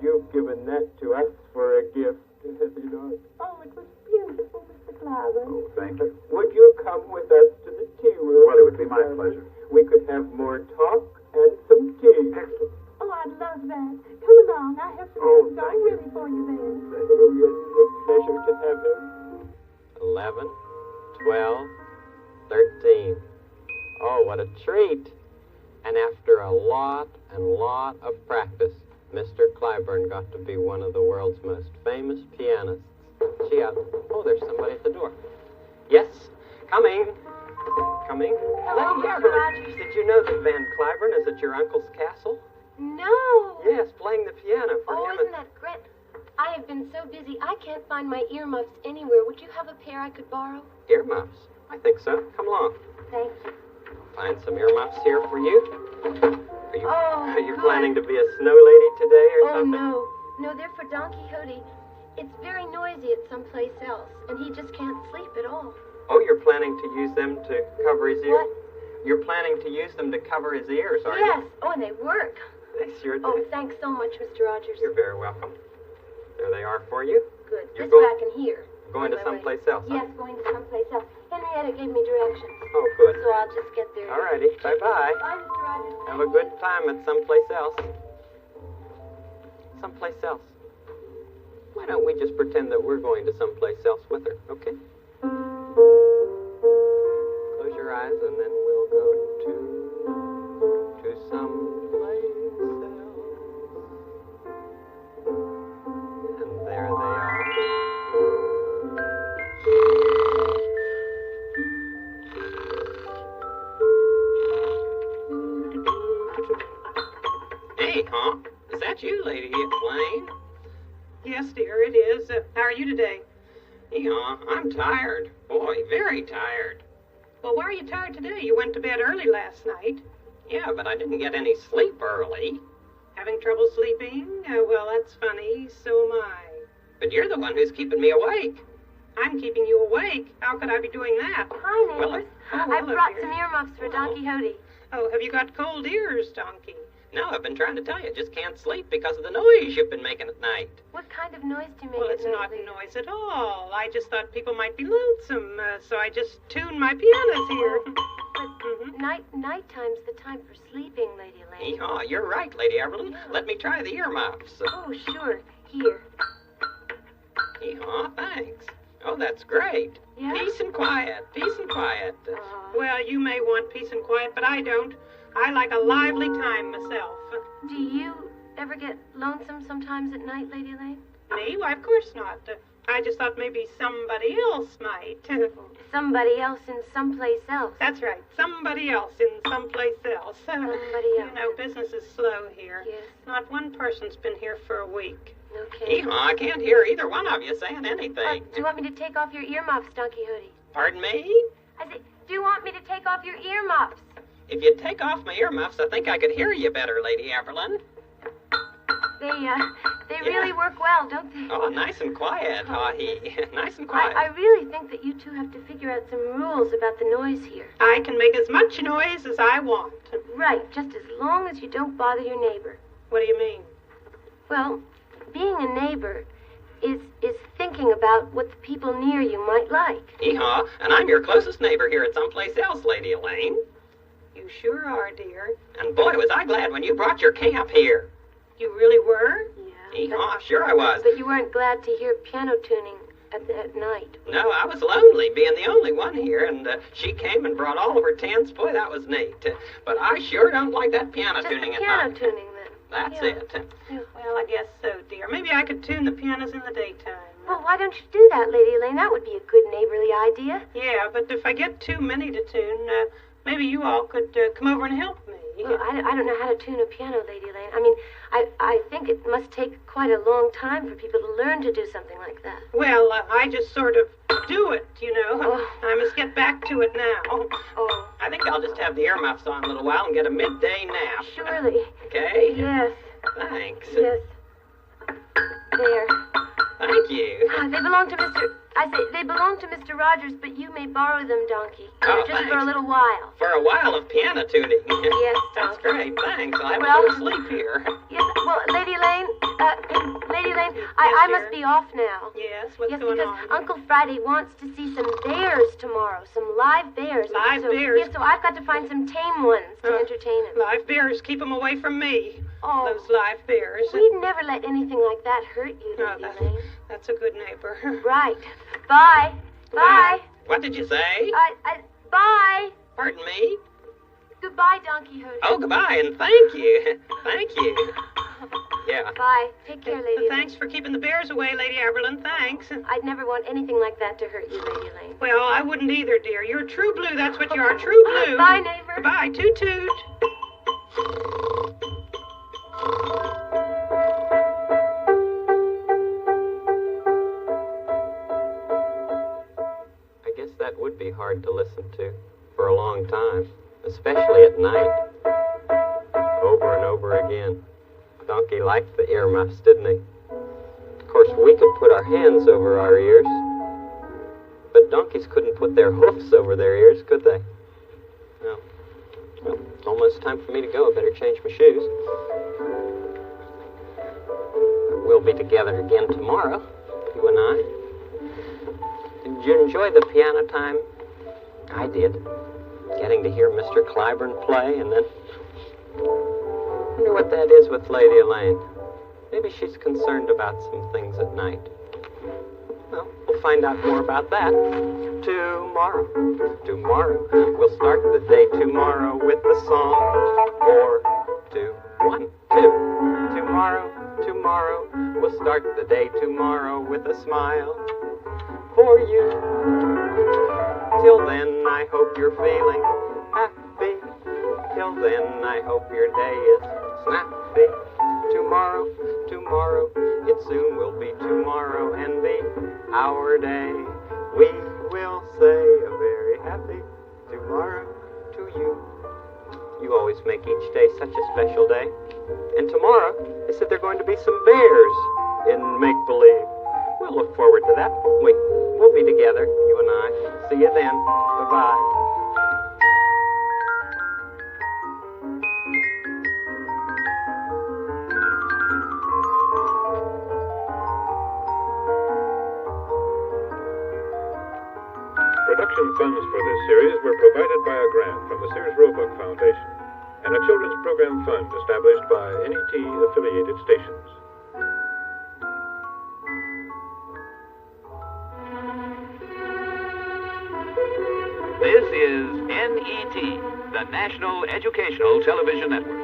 Speaker 3: You've given that to us for a gift, have you not? Oh, it was beautiful, Mr. Clyburn.
Speaker 9: Oh, thank you.
Speaker 3: Would you come with us to the tea room?
Speaker 9: Well, it would be my pleasure.
Speaker 3: We could have more talk and some tea.
Speaker 9: Excellent.
Speaker 3: Oh, I'd love that. Come along. I have some things all ready for you then. Oh, yes, it's a pleasure to have him.
Speaker 1: 11, 12, 13. Oh, what a treat. And after a lot of practice, Mr. Clyburn got to be one of the world's most famous pianists. Gee, oh, there's somebody at the door. Yes, coming. Coming.
Speaker 4: Hello, Mr. Rogers.
Speaker 1: Did you know that Van Cliburn is at your uncle's castle?
Speaker 4: No.
Speaker 1: Yes, playing the piano for him.
Speaker 4: Oh, isn't that great? I have been so busy, I can't find my earmuffs anywhere. Would you have a pair I could borrow?
Speaker 1: Earmuffs? I think so. Come along.
Speaker 4: Thank you.
Speaker 1: Find some earmuffs here for you. Are you
Speaker 4: good.
Speaker 1: planning to be a snow lady today or something?
Speaker 4: Oh, no. No, they're for Don Quixote. It's very noisy at someplace else, and he just can't sleep at all.
Speaker 1: Oh, you're planning to use them to cover his ears?
Speaker 4: What?
Speaker 1: You're planning to use them to cover his ears, are you?
Speaker 4: Yes. Oh, and they work.
Speaker 1: They sure do.
Speaker 4: Oh, thanks so much, Mr. Rogers.
Speaker 1: You're very welcome. There they are for you.
Speaker 4: Good.
Speaker 1: You're
Speaker 4: This way I can hear.
Speaker 1: Going to someplace else, huh?
Speaker 4: Yes, going to someplace else. Henrietta gave me directions.
Speaker 1: Oh, good.
Speaker 4: So I'll just get there.
Speaker 1: All righty. Bye-bye.
Speaker 4: Bye, Mr. Rogers.
Speaker 1: Have a good time at someplace else. Someplace else. Why don't we just pretend that we're going to someplace else with her, okay? Close your eyes and then we'll go to someplace else. And there they are. Hey, Honk. Is that you, Lady Blaine?
Speaker 10: Yes, dear, it is. How are you today?
Speaker 1: Yeah, I'm tired. Boy, very tired.
Speaker 3: Well, why are you tired today? You went to bed early last night.
Speaker 1: Yeah, but I didn't get any sleep early.
Speaker 3: Having trouble sleeping? Well, that's funny. So am I.
Speaker 1: But you're the one who's keeping me awake.
Speaker 3: I'm keeping you awake. How could I be doing that?
Speaker 4: Hi, neighbors. I've
Speaker 3: hello,
Speaker 4: brought
Speaker 3: dear.
Speaker 4: some earmuffs for Don Quixote.
Speaker 3: Oh, have you got cold ears, Donkey?
Speaker 1: No, I've been trying to tell you. I just can't sleep because of the noise you've been making at night.
Speaker 4: What kind of noise do you make
Speaker 3: Well,
Speaker 4: at
Speaker 3: it's
Speaker 4: night,
Speaker 3: not
Speaker 4: Lady?
Speaker 3: noise at all. I just thought people might be lonesome, so I just tuned my pianos here.
Speaker 4: But nighttime's the time for sleeping, Lady Elaine.
Speaker 1: Yeehaw, you're right, Lady Evelyn. Let me try the earmuffs.
Speaker 4: Oh, sure. Here.
Speaker 1: Yeehaw, thanks. Oh, that's great.
Speaker 4: Yeah?
Speaker 1: Peace and quiet, peace and quiet.
Speaker 3: Well, you may want peace and quiet, but I don't. I like a lively time myself.
Speaker 4: Do you ever get lonesome sometimes at night, Lady Elaine?
Speaker 3: Me? Why, of course not. I just thought maybe somebody else might.
Speaker 4: Somebody else in someplace else.
Speaker 3: That's right. Somebody else in someplace else.
Speaker 4: Somebody else.
Speaker 3: You know, business is slow here.
Speaker 4: Yes.
Speaker 3: Not one person's been here for a week.
Speaker 4: Okay.
Speaker 1: Yeehaw, I can't hear either one of you saying anything.
Speaker 4: Do you want me to take off your earmuffs, Don Quixote?
Speaker 1: Pardon me?
Speaker 4: I said, do you want me to take off your earmuffs?
Speaker 1: If you'd take off my earmuffs, I think I could hear you better, Lady Evelyn.
Speaker 4: They really work well, don't they?
Speaker 1: Oh, nice and quiet, nice and quiet.
Speaker 4: I really think that you two have to figure out some rules about the noise here.
Speaker 3: I can make as much noise as I want.
Speaker 4: Right, just as long as you don't bother your neighbor.
Speaker 3: What do you mean?
Speaker 4: Well, being a neighbor is thinking about what the people near you might like.
Speaker 1: Yeehaw, and I'm your closest neighbor here at someplace else, Lady Elaine.
Speaker 3: You sure are, dear.
Speaker 1: And boy, was I glad when you brought your camp here.
Speaker 3: You really were?
Speaker 4: Yeah.
Speaker 1: Yeehaw, sure I was.
Speaker 4: But you weren't glad to hear piano tuning at night.
Speaker 1: No, I was lonely, being the only one here, and she came and brought all of her tents. Boy, that was neat. But I sure don't like that piano
Speaker 4: Just
Speaker 1: tuning
Speaker 4: the
Speaker 1: at
Speaker 4: piano
Speaker 1: night.
Speaker 4: tuning, then.
Speaker 1: That's
Speaker 4: Yeah.
Speaker 1: it.
Speaker 3: Well, I guess so, dear. Maybe I could tune the pianos in the daytime.
Speaker 4: Well, why don't you do that, Lady Elaine? That would be a good neighborly idea.
Speaker 3: Yeah, but if I get too many to tune, maybe you all could come over and help me.
Speaker 4: Well, I don't know how to tune a piano, Lady Elaine. I mean, I think it must take quite a long time for people to learn to do something like that.
Speaker 3: Well, I just sort of do it, you know.
Speaker 4: Oh.
Speaker 3: I must get back to it now.
Speaker 4: Oh,
Speaker 1: I think I'll just have the earmuffs on a little while and get a midday nap.
Speaker 4: surely.
Speaker 1: Okay?
Speaker 4: Yes,
Speaker 1: Thanks.
Speaker 4: yes. There.
Speaker 1: Thank you.
Speaker 4: They belong to Mr. I say they belong to Mr. Rogers, but you may borrow them, Donkey.
Speaker 1: Oh,
Speaker 4: Just for a
Speaker 1: thanks.
Speaker 4: little while.
Speaker 1: For a while of piano tuning.
Speaker 4: Yes,
Speaker 1: That's
Speaker 4: Donkey.
Speaker 1: great. Thanks. I'll have
Speaker 4: Well-
Speaker 1: to go to sleep here.
Speaker 4: Yes, well, Lady Elaine, I
Speaker 3: Yes,
Speaker 4: must
Speaker 3: dear?
Speaker 4: be off now.
Speaker 3: Yes, what's
Speaker 4: Yes,
Speaker 3: going
Speaker 4: because
Speaker 3: on?
Speaker 4: Uncle Friday wants to see some bears tomorrow, some live bears.
Speaker 3: Live
Speaker 4: so,
Speaker 3: bears?
Speaker 4: Yes, so I've got to find some tame ones to entertain him.
Speaker 3: Live bears, keep them away from me.
Speaker 4: Oh.
Speaker 3: Those live bears.
Speaker 4: We'd never let anything like that hurt you,
Speaker 3: Oh,
Speaker 4: Lady
Speaker 3: that's,
Speaker 4: Elaine.
Speaker 3: that's a good neighbor.
Speaker 4: Right. Bye. Bye.
Speaker 1: What did you say?
Speaker 4: Bye.
Speaker 1: Pardon me?
Speaker 4: Goodbye, Don Quixote.
Speaker 1: Oh, goodbye, and thank you. Thank you. Yeah.
Speaker 4: Bye. Take care, Lady Elaine.
Speaker 3: Thanks for keeping the bears away, Lady Evelyn. Thanks.
Speaker 4: I'd never want anything like that to hurt you, Lady Elaine.
Speaker 3: Well, I wouldn't either, dear. You're true blue. That's what you are, true blue.
Speaker 4: Bye, neighbor.
Speaker 3: Goodbye. Toot toot.
Speaker 1: I guess that would be hard to listen to for a long time, especially at night. Over and over again. Donkey liked the earmuffs, didn't he? Of course, we could put our hands over our ears, but donkeys couldn't put their hoofs over their ears, could they? No. Well, it's almost time for me to go. I better change my shoes. We'll be together again tomorrow, you and I. Did you enjoy the piano time? I did. Getting to hear Mr. Clyburn play, and then... I wonder what that is with Lady Elaine. Maybe she's concerned about some things at night. Well, we'll find out more about that tomorrow. Tomorrow. We'll start the day tomorrow with a song. 4, 2, 1, 2. Tomorrow. We'll start the day tomorrow with a smile for you. Till then, I hope you're feeling happy. Till then, I hope your day is snappy. Tomorrow, it soon will be tomorrow and be our day. We will say a very happy tomorrow to you. You always make each day such a special day. And tomorrow, they said there are going to be some bears in make-believe. We'll look forward to that, won't we? We'll be together, you and I. See you then. Bye-bye.
Speaker 7: Production funds for this series were provided by a grant from the Sears Roebuck Foundation and a children's program fund established by NET-affiliated stations.
Speaker 8: This is NET, the National Educational Television Network.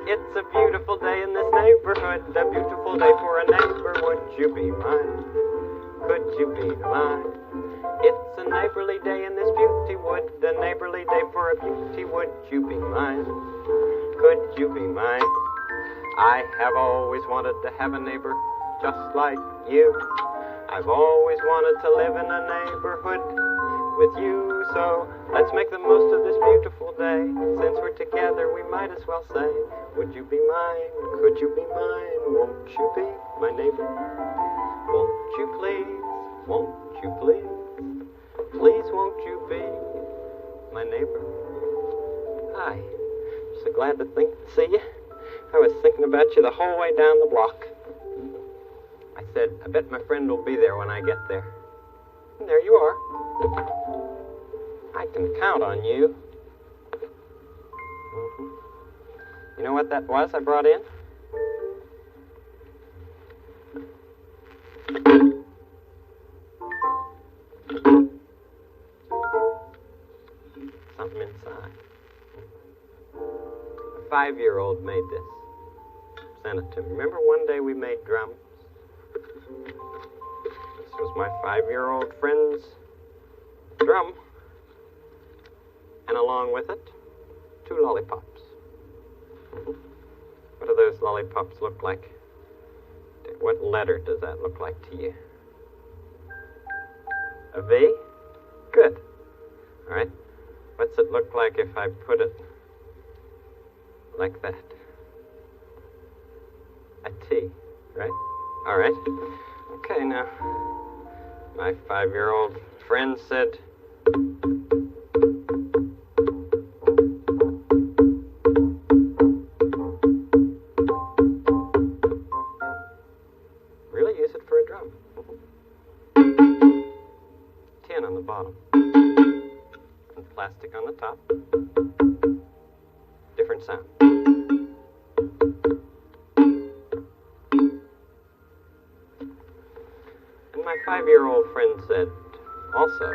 Speaker 1: It's a beautiful day in this neighborhood, a beautiful day for a neighbor. Would you be mine? Could you be mine? It's a neighborly day in this beauty wood, a neighborly day for a beauty. Would you be mine? Could you be mine? I have always wanted to have a neighbor just like you. I've always wanted to live in a neighborhood with you, so let's make the most of this beautiful day. Since we're together, we might as well say, would you be mine? Could you be mine? Won't you be my neighbor? Won't you please? Won't you please? Please won't you be my neighbor? Hi. So glad to see you. I was thinking about you the whole way down the block. I said, I bet my friend will be there when I get there. And there you are. I can count on you. You know what that was I brought in? Something inside. A 5-year-old made this. Sent it to me. Remember one day we made drums? This was my 5-year-old friend's drum. And along with it, 2 lollipops. What do those lollipops look like? What letter does that look like to you? A V? Good. All right. What's it look like if I put it like that? A T, right? All right. Okay, now, my 5-year-old friend said, really use it for a drum. Tin on the bottom. And plastic on the top. Different sound. And my 5-year-old friend said, also,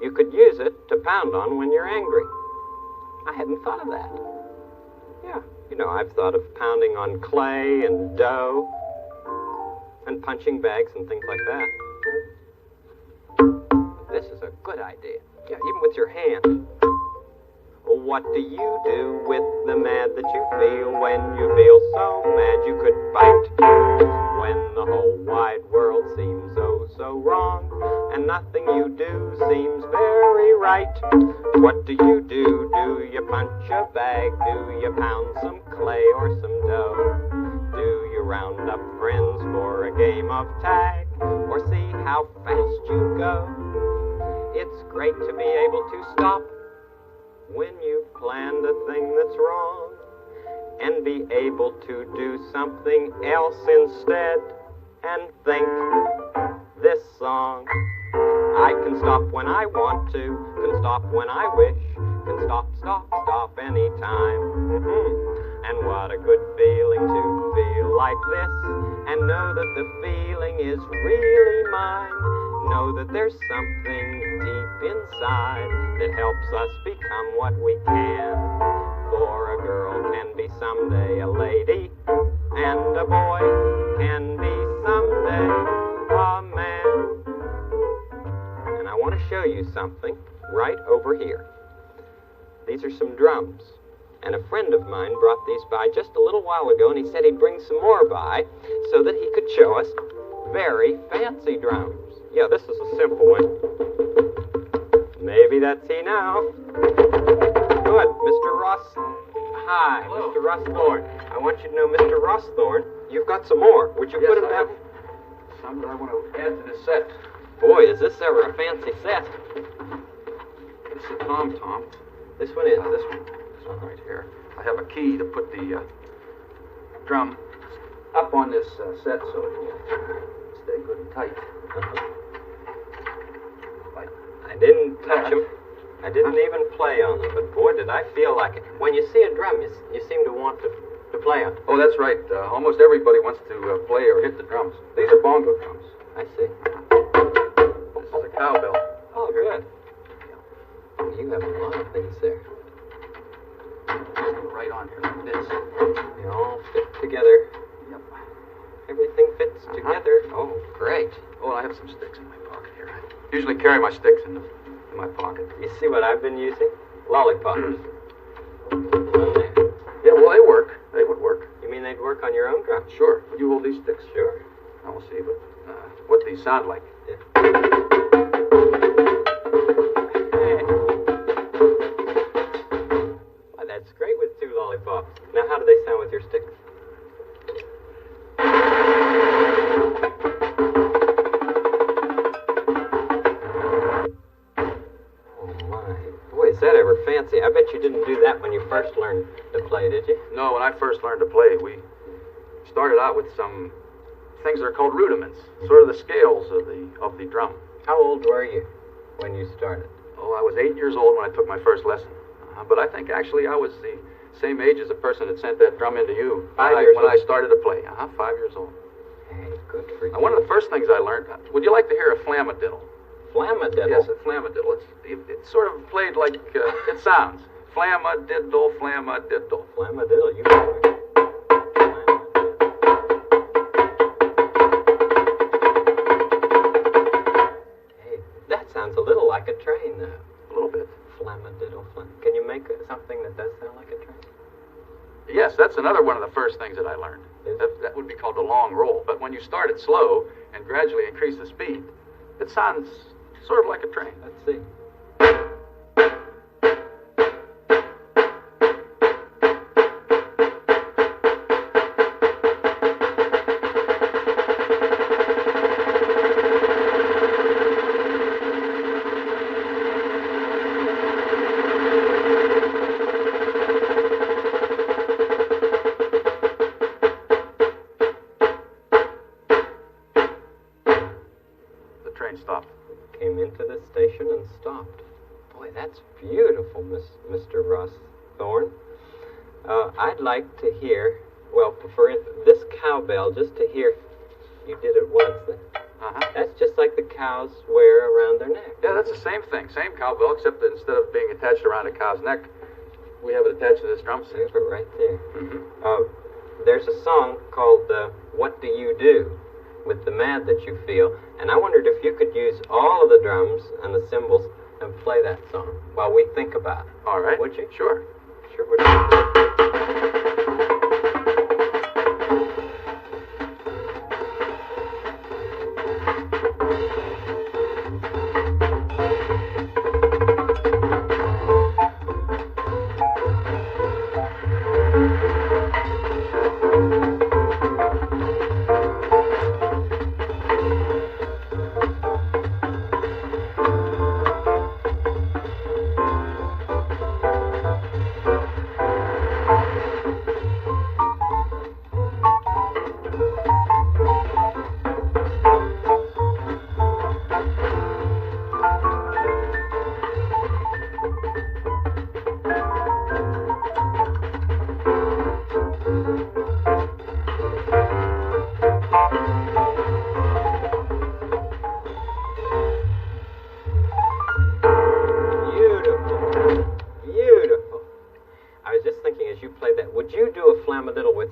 Speaker 1: you could use it to pound on when you're angry. I hadn't thought of that. Yeah, you know, I've thought of pounding on clay and dough and punching bags and things like that. This is a good idea. Yeah, even with your hand. What do you do with the mad that you feel when you feel so mad you could bite? When the whole wide world seems oh so wrong and nothing you do seems very right. What do? Do you punch a bag? Do you pound some clay or some dough? Do you round up friends for a game of tag or see how fast you go? It's great to be able to stop when you've planned a thing that's wrong and be able to do something else instead and think this song. I can stop when I want to, can stop when I wish, can stop anytime. And what a good feeling to feel like this, and know that the feeling is really mine. Know that there's something deep inside that helps us become what we can. For a girl can be someday a lady, and a boy can be someday a man. And I want to show you something right over here. These are some drums. And a friend of mine brought these by just a little while ago, and he said he'd bring some more by so that he could show us very fancy drums. Yeah, this is a simple one. Maybe that's he now. Good, Mr. Ross. Hi,
Speaker 5: Hello.
Speaker 1: Mr. Russ Thorne. I want you to know, Mr. Ross Thorne, you've got some more. Would you put them down?
Speaker 9: Some that I want to add to this set.
Speaker 1: Boy, is this ever a fancy set.
Speaker 9: It's a tom-tom.
Speaker 1: This one is.
Speaker 9: This one right here. I have a key to put the drum up on this set so it will stay good and tight. Like
Speaker 1: I didn't touch them. I didn't even play on them, but boy, did I feel like it. When you see a drum, you seem to want to play on it.
Speaker 9: Oh, that's right. Almost everybody wants to play or hit the drums. These are bongo drums.
Speaker 1: I see.
Speaker 9: This is a cowbell.
Speaker 1: Oh, good. You have a lot of things there.
Speaker 9: Right on here like this.
Speaker 1: They all fit together.
Speaker 9: Yep.
Speaker 1: Everything fits together. Oh, great.
Speaker 9: Oh, and I have some sticks in my pocket here. I usually carry my sticks in my pocket.
Speaker 1: You see what I've been using? Lollipops. On there.
Speaker 9: Yeah, well, they work. They would work.
Speaker 1: You mean they'd work on your own drum?
Speaker 9: Sure. Would you hold these sticks?
Speaker 1: Sure.
Speaker 9: I will see what these sound like.
Speaker 1: Yeah. Hey. Why, that's great with two lollipops. Now, how do they sound with your sticks? Is that ever fancy? I bet you didn't do that when you first learned to play, did you?
Speaker 9: No, when I first learned to play, we started out with some things that are called rudiments, sort of the scales of the drum.
Speaker 1: How old were you when you started?
Speaker 9: Oh, I was 8 years old when I took my first lesson. But I think actually I was the same age as the person that sent that drum into you when I started to play. 5 years old.
Speaker 1: Hey, good for you.
Speaker 9: Now, one of the first things I learned, would you like to hear a flammadiddle?
Speaker 1: Flammadiddle?
Speaker 9: Yes, a flammadiddle. It's sort of played like it sounds. Flammadiddle, flammadiddle.
Speaker 1: Flammadiddle, you Hey, that sounds a little like a train, though.
Speaker 9: A little bit.
Speaker 1: Flammadiddle, Can you make something that does sound like a train?
Speaker 9: Yes, that's another one of the first things that I learned. That would be called the long roll. But when you start it slow and gradually increase the speed, it sounds sort of like a train.
Speaker 1: Let's see.
Speaker 9: Stopped.
Speaker 1: Came into the station and stopped. Boy, that's beautiful, Mr. Ross Thorne. I'd like to hear, well, for this cowbell, just to hear, you did it once. That's just like the cows wear around their neck.
Speaker 9: Yeah, that's the same thing. Same cowbell, except that instead of being attached around a cow's neck, we have it attached to this drum set.
Speaker 1: There's it right there. There's a song called What Do You Do? With the mad that you feel, and I wondered if you could use all of the drums and the cymbals and play that song while we think about it.
Speaker 9: All right.
Speaker 1: Would you?
Speaker 9: Sure.
Speaker 1: Sure would.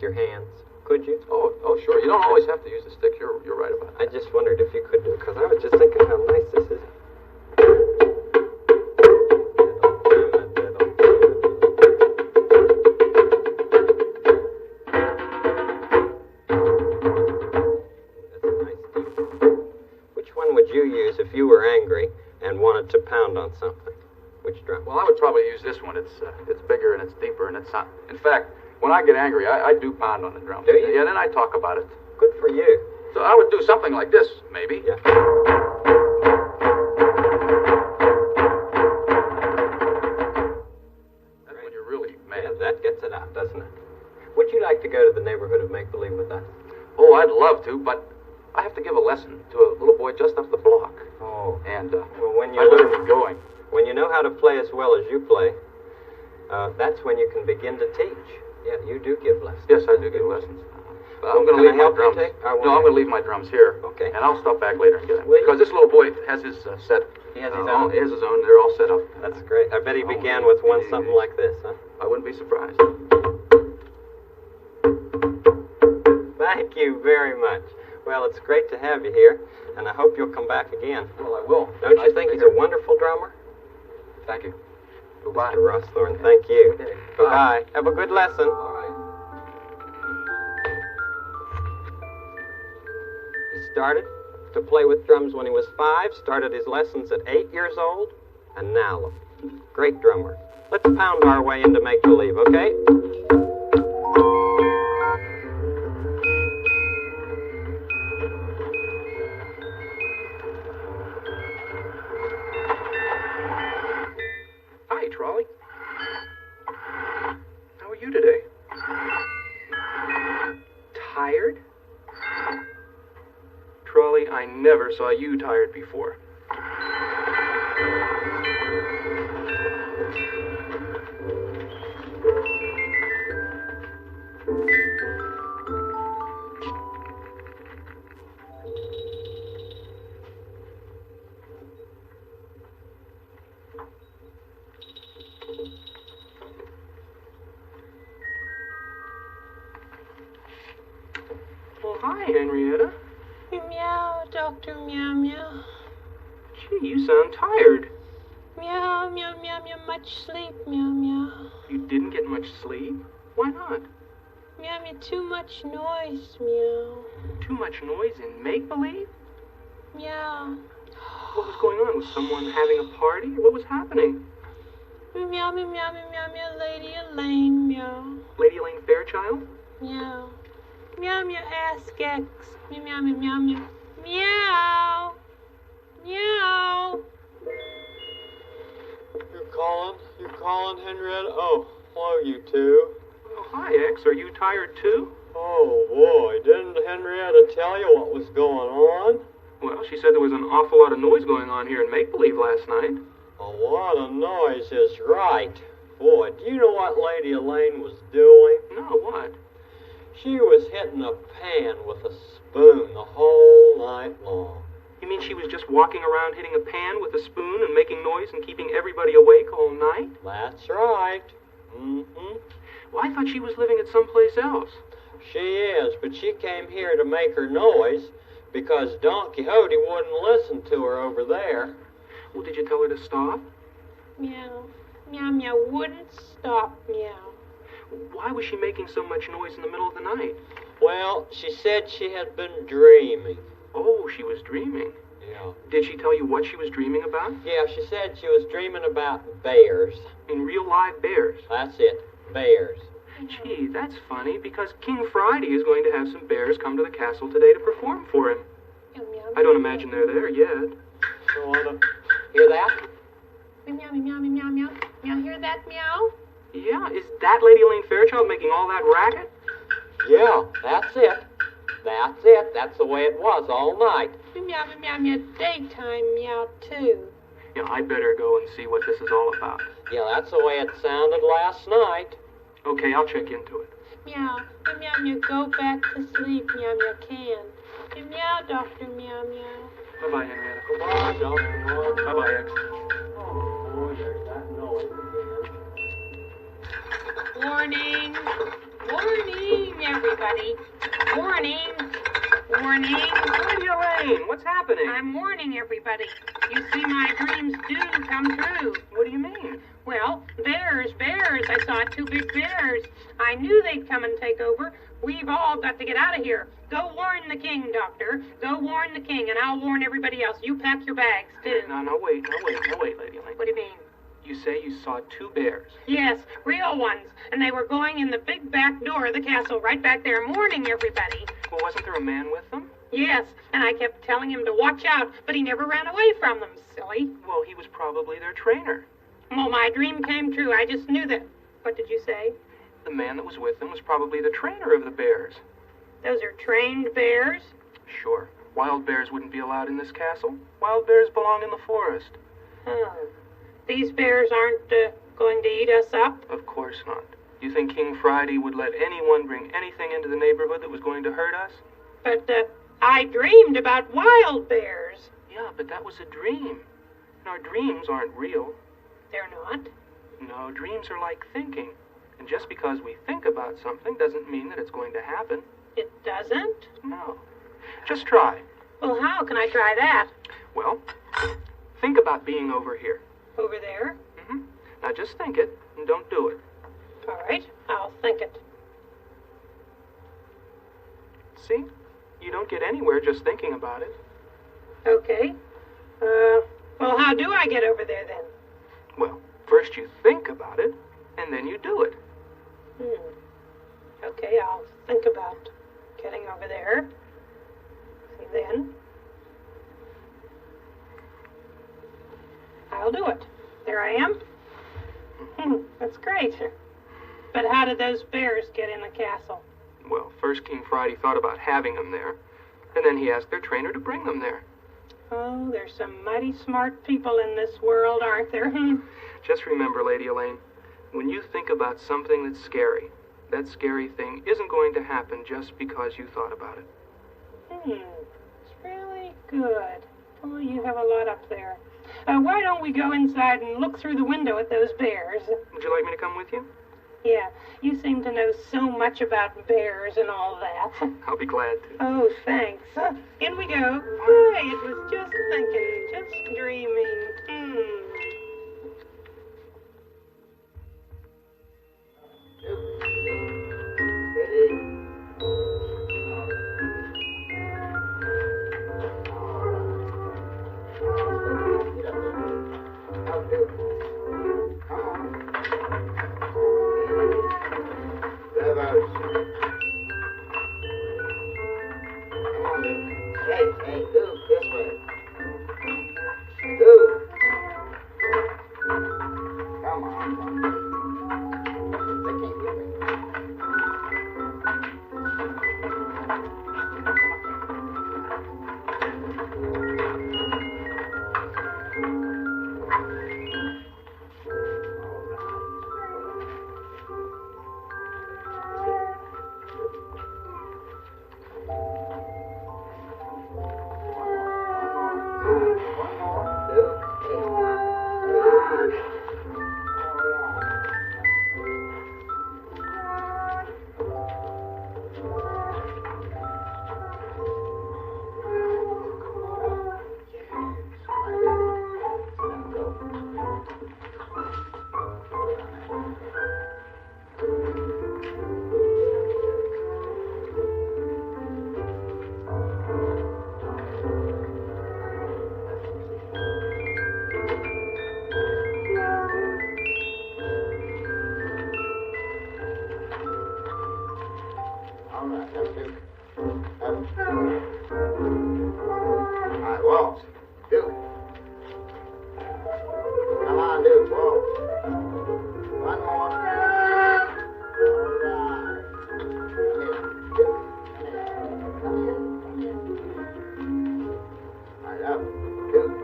Speaker 1: with your hands. Could you?
Speaker 9: Oh, sure. You don't always have to use the stick. You're right about
Speaker 1: I
Speaker 9: that.
Speaker 1: just wondered if you could do it, because I was just thinking how nice this is. That's a nice tune. Which one would you use if you were angry and wanted to pound on something? Which drum?
Speaker 9: Well, I would probably use this one. It's bigger and it's deeper and it's not. In fact, when I get angry, I do pound on the drum.
Speaker 1: Do you?
Speaker 9: Yeah, then I talk about it.
Speaker 1: Good for you.
Speaker 9: So I would do something like this, maybe.
Speaker 1: Yeah.
Speaker 9: That's when you're really mad.
Speaker 1: Yeah, that gets it out, doesn't it? Would you like to go to the neighborhood of make-believe with us?
Speaker 9: Oh, I'd love to, but I have to give a lesson to a little boy just up the block.
Speaker 1: Oh.
Speaker 9: And
Speaker 1: Well, when you
Speaker 9: I better
Speaker 1: learn,
Speaker 9: be going.
Speaker 1: when you know how to play as well as you play, that's when you can begin to teach. Yeah, you do give lessons.
Speaker 9: Yes, I do give lessons. I'm
Speaker 1: Can
Speaker 9: going to
Speaker 1: I
Speaker 9: leave my
Speaker 1: help you
Speaker 9: drums.
Speaker 1: take- I
Speaker 9: No,
Speaker 1: want-
Speaker 9: I'm going to leave my drums here.
Speaker 1: Okay.
Speaker 9: And I'll stop back later and get them.
Speaker 1: Will you?
Speaker 9: Because this little boy has his set.
Speaker 1: He has his own?
Speaker 9: He has his own. They're all set up.
Speaker 1: That's great. I bet he
Speaker 9: Oh,
Speaker 1: began with one
Speaker 9: it
Speaker 1: something
Speaker 9: is.
Speaker 1: like this, huh?
Speaker 9: I wouldn't be surprised.
Speaker 1: Thank you very much. Well, it's great to have you here, and I hope you'll come back again.
Speaker 9: Well, I will.
Speaker 1: Don't
Speaker 9: Nice
Speaker 1: you
Speaker 9: to
Speaker 1: think
Speaker 9: be
Speaker 1: he's a
Speaker 9: here.
Speaker 1: wonderful drummer?
Speaker 9: Thank you. Goodbye.
Speaker 1: Mr. Rossthorne, thank you.
Speaker 9: Okay.
Speaker 1: Bye-bye. Have a good lesson.
Speaker 9: All right.
Speaker 1: He started to play with drums when he was 5, started his lessons at 8 years old, and now look. Great drummer. Let's pound our way into make-believe, okay?
Speaker 10: Hi, Trolley. How are you today? Tired? Trolley, I never saw you tired before. Well, hi, Henrietta.
Speaker 3: Meow, Dr. Meow Meow.
Speaker 10: Gee, you sound tired.
Speaker 3: Meow, meow, meow, meow, much sleep, meow, meow.
Speaker 10: You didn't get much sleep? Why not?
Speaker 3: Meow, meow, too much noise, meow.
Speaker 10: Too much noise in make-believe?
Speaker 3: Meow.
Speaker 10: What was going on? Was someone having a party? What was happening?
Speaker 3: Meow, meow, meow, meow, meow, meow, Lady Elaine, meow.
Speaker 10: Lady Elaine Fairchild?
Speaker 3: Meow. Meow, meow, ask X. Meow, meow, meow, meow, meow. Meow. Meow.
Speaker 1: You're calling, Henrietta? Oh, hello, you two.
Speaker 10: Oh, hi, X. Are you tired too?
Speaker 1: Oh, boy, didn't Henrietta tell you what was going on?
Speaker 10: Well, she said there was an awful lot of noise going on here in make-believe last night.
Speaker 1: A lot of noise is right. Boy, do you know what Lady Elaine was doing?
Speaker 10: No, what?
Speaker 1: She was hitting a pan with a spoon the whole night long.
Speaker 10: You mean she was just walking around hitting a pan with a spoon and making noise and keeping everybody awake all night?
Speaker 1: That's right. Mm-hmm.
Speaker 10: Well, I thought she was living at someplace else.
Speaker 1: She is, but she came here to make her noise because Don Quixote wouldn't listen to her over there.
Speaker 10: Well, did you tell her to stop?
Speaker 3: Meow. Meow, meow, wouldn't stop, meow.
Speaker 10: Why was she making so much noise in the middle of the night?
Speaker 1: Well, she said she had been dreaming.
Speaker 10: Oh, she was dreaming.
Speaker 1: Yeah.
Speaker 10: Did she tell you what she was dreaming about?
Speaker 1: Yeah, she said she was dreaming about bears.
Speaker 10: In real live bears.
Speaker 1: That's it, bears.
Speaker 10: Gee, that's funny, because King Friday is going to have some bears come to the castle today to perform for him.
Speaker 3: Meow, meow,
Speaker 10: I don't imagine they're there yet.
Speaker 1: So wanna hear that?
Speaker 3: Meow, meow, meow, meow, meow. Meow, hear that meow?
Speaker 10: Yeah, is that Lady Elaine Fairchild making all that racket?
Speaker 1: Yeah, that's it. That's it. That's the way it was all night.
Speaker 3: Meow, meow, meow, meow, daytime meow, too.
Speaker 10: Yeah, I better go and see what this is all about.
Speaker 1: Yeah, that's the way it sounded last night.
Speaker 10: Okay, I'll check into it.
Speaker 3: Meow, meow, meow, go back to sleep, meow, meow, can. Meow, Dr. Meow, meow.
Speaker 10: Bye-bye, Henrietta.
Speaker 1: Goodbye, Dr.
Speaker 10: Bye-bye, X.
Speaker 1: Oh, boy, there's that noise again.
Speaker 3: Warning.
Speaker 11: Morning, everybody. Morning. Morning.
Speaker 10: Lady Elaine, what's happening?
Speaker 11: I'm warning everybody. You see, my dreams do come true.
Speaker 10: What do you mean?
Speaker 11: Well, bears. I saw 2 big bears. I knew they'd come and take over. We've all got to get out of here. Go warn the king, Doctor. Go warn the king, and I'll warn everybody else. You pack your bags, too.
Speaker 10: No, wait, Lady Elaine.
Speaker 11: What do you mean?
Speaker 10: You say you saw 2 bears.
Speaker 11: Yes, real ones. And they were going in the big back door of the castle, right back there, warning everybody.
Speaker 10: Well, wasn't there a man with them?
Speaker 11: Yes, and I kept telling him to watch out, but he never ran away from them, silly.
Speaker 10: Well, he was probably their trainer.
Speaker 11: Well, my dream came true. I just knew that. What did you say?
Speaker 10: The man that was with them was probably the trainer of the bears.
Speaker 11: Those are trained bears?
Speaker 10: Sure. Wild bears wouldn't be allowed in this castle. Wild bears belong in the forest.
Speaker 11: Oh. These bears aren't going to eat us up?
Speaker 10: Of course not. You think King Friday would let anyone bring anything into the neighborhood that was going to hurt us?
Speaker 11: But, I dreamed about wild bears.
Speaker 10: Yeah, but that was a dream. And our dreams aren't real.
Speaker 11: They're not?
Speaker 10: No, dreams are like thinking. And just because we think about something doesn't mean that it's going to happen.
Speaker 11: It doesn't?
Speaker 10: No. Just try.
Speaker 11: Well, how can I try that?
Speaker 10: Well, think about being over here.
Speaker 11: Over there?
Speaker 10: Mm-hmm. Now just think it, and don't do it.
Speaker 11: All right, I'll think it.
Speaker 10: See? You don't get anywhere just thinking about it.
Speaker 11: Okay. Well, how do I get over there, then?
Speaker 10: Well, first you think about it, and then you do it.
Speaker 11: Okay, I'll think about getting over there. See, then I'll do it. There I am. That's great. But how did those bears get in the castle?
Speaker 10: Well, first King Friday thought about having them there, and then he asked their trainer to bring them there.
Speaker 11: Oh, there's some mighty smart people in this world, aren't there?
Speaker 10: Just remember, Lady Elaine, when you think about something that's scary, that scary thing isn't going to happen just because you thought about it.
Speaker 11: It's really good. Oh, you have a lot up there. Why don't we go inside and look through the window at those bears?
Speaker 10: Would you like me to come with you?
Speaker 11: Yeah, you seem to know so much about bears and all that.
Speaker 10: I'll be glad to.
Speaker 11: Oh, thanks. In we go. Why, it was just thinking, just dreaming.
Speaker 2: Hey, Duke, this way. Duke. Come on. They can't get me. All right, that's Duke. All right, Waltz. Duke. Come on, Duke, Waltz. One more. All right. Come here, Duke. Come here. All right, up. Duke.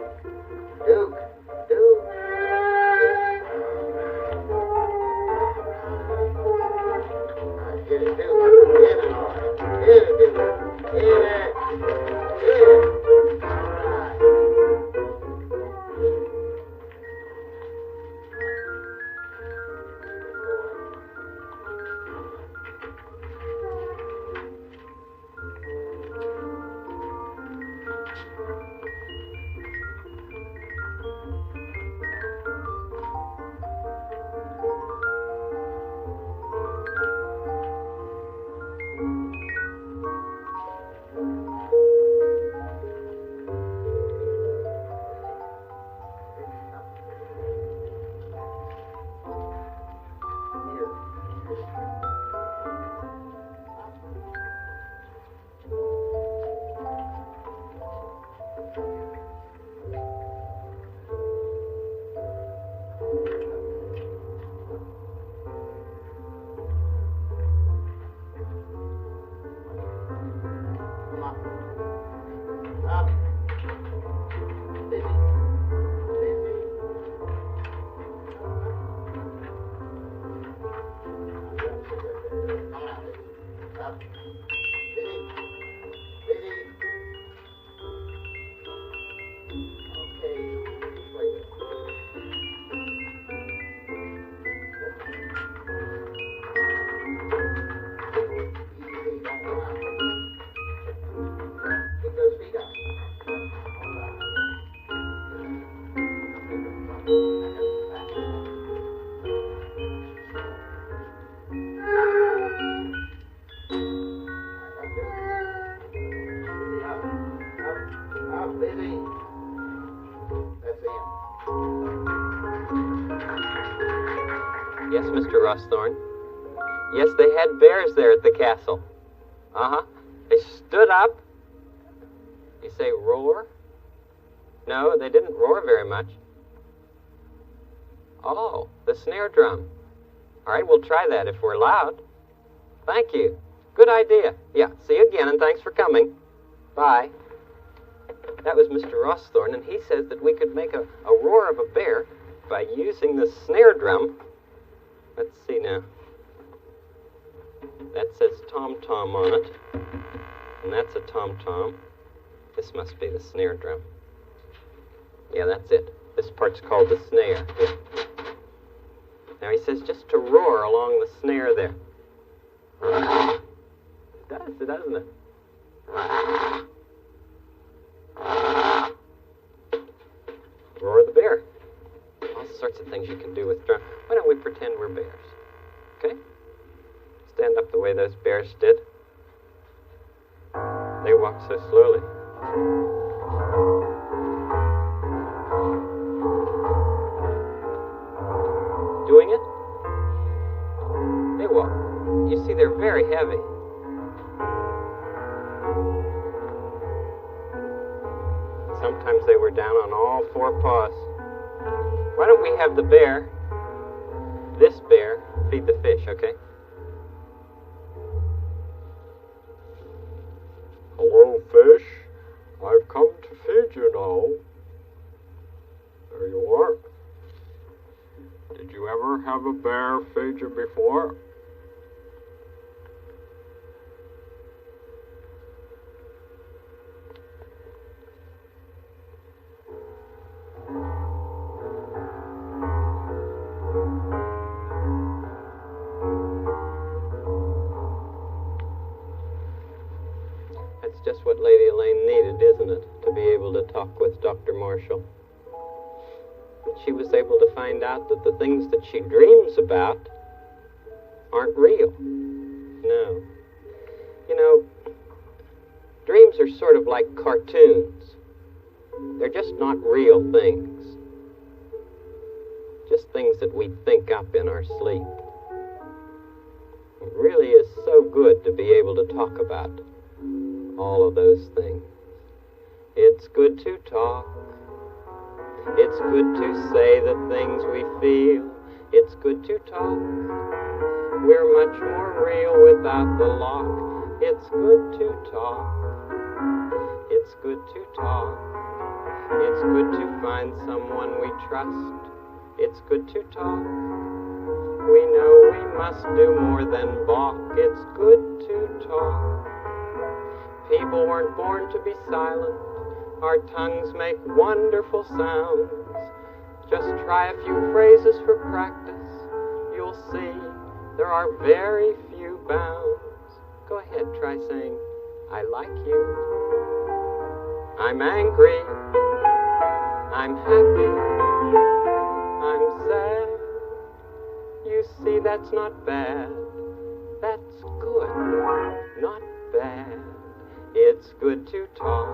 Speaker 2: Duke. Duke. All right, get it, Duke. Get it, all right. Get it, Duke. Get it. Get it. All right.
Speaker 1: Yes, Mr. Rossthorn. Yes, they had bears there at the castle. Uh-huh. They stood up. You say roar? No, they didn't roar very much. Oh, the snare drum. All right, we'll try that if we're loud. Thank you. Good idea. Yeah, see you again, and thanks for coming. Bye. That was Mr. Rossthorn, and he says that we could make a roar of a bear by using the snare drum. Let's see now. That says tom-tom on it, and that's a tom-tom. This must be the snare drum. Yeah, that's it. This part's called the snare. Yeah. Now he says just to roar along the snare there. It does, doesn't it? Roar the bear. All sorts of things you can do with drum. Why don't we pretend we're bears? Okay? Stand up the way those bears did. They walk so slowly. Doing it? They walk. You see, they're very heavy. Sometimes they were down on all four paws. Why don't we have the bear, this bear, feed the fish, okay?
Speaker 12: Hello, fish. I've come to feed you now. There you are. Did you ever have a bear feed you before?
Speaker 1: That's just what Lady Elaine needed, isn't it? To be able to talk with Dr. Marshall. She was able to find out that the things that she dreams about aren't real. No. You know, dreams are sort of like cartoons. They're just not real things. Just things that we think up in our sleep. It really is so good to be able to talk about all of those things. It's good to talk. It's good to say the things we feel. It's good to talk. We're much more real without the lock. It's good to talk. It's good to talk. It's good to find someone we trust. It's good to talk. We know we must do more than balk. It's good to talk. People weren't born to be silent. Our tongues make wonderful sounds. Just try a few phrases for practice. You'll see there are very few bounds. Go ahead, try saying, I like you. I'm angry. I'm happy. I'm sad. You see, that's not bad. That's good, not bad. It's good to talk.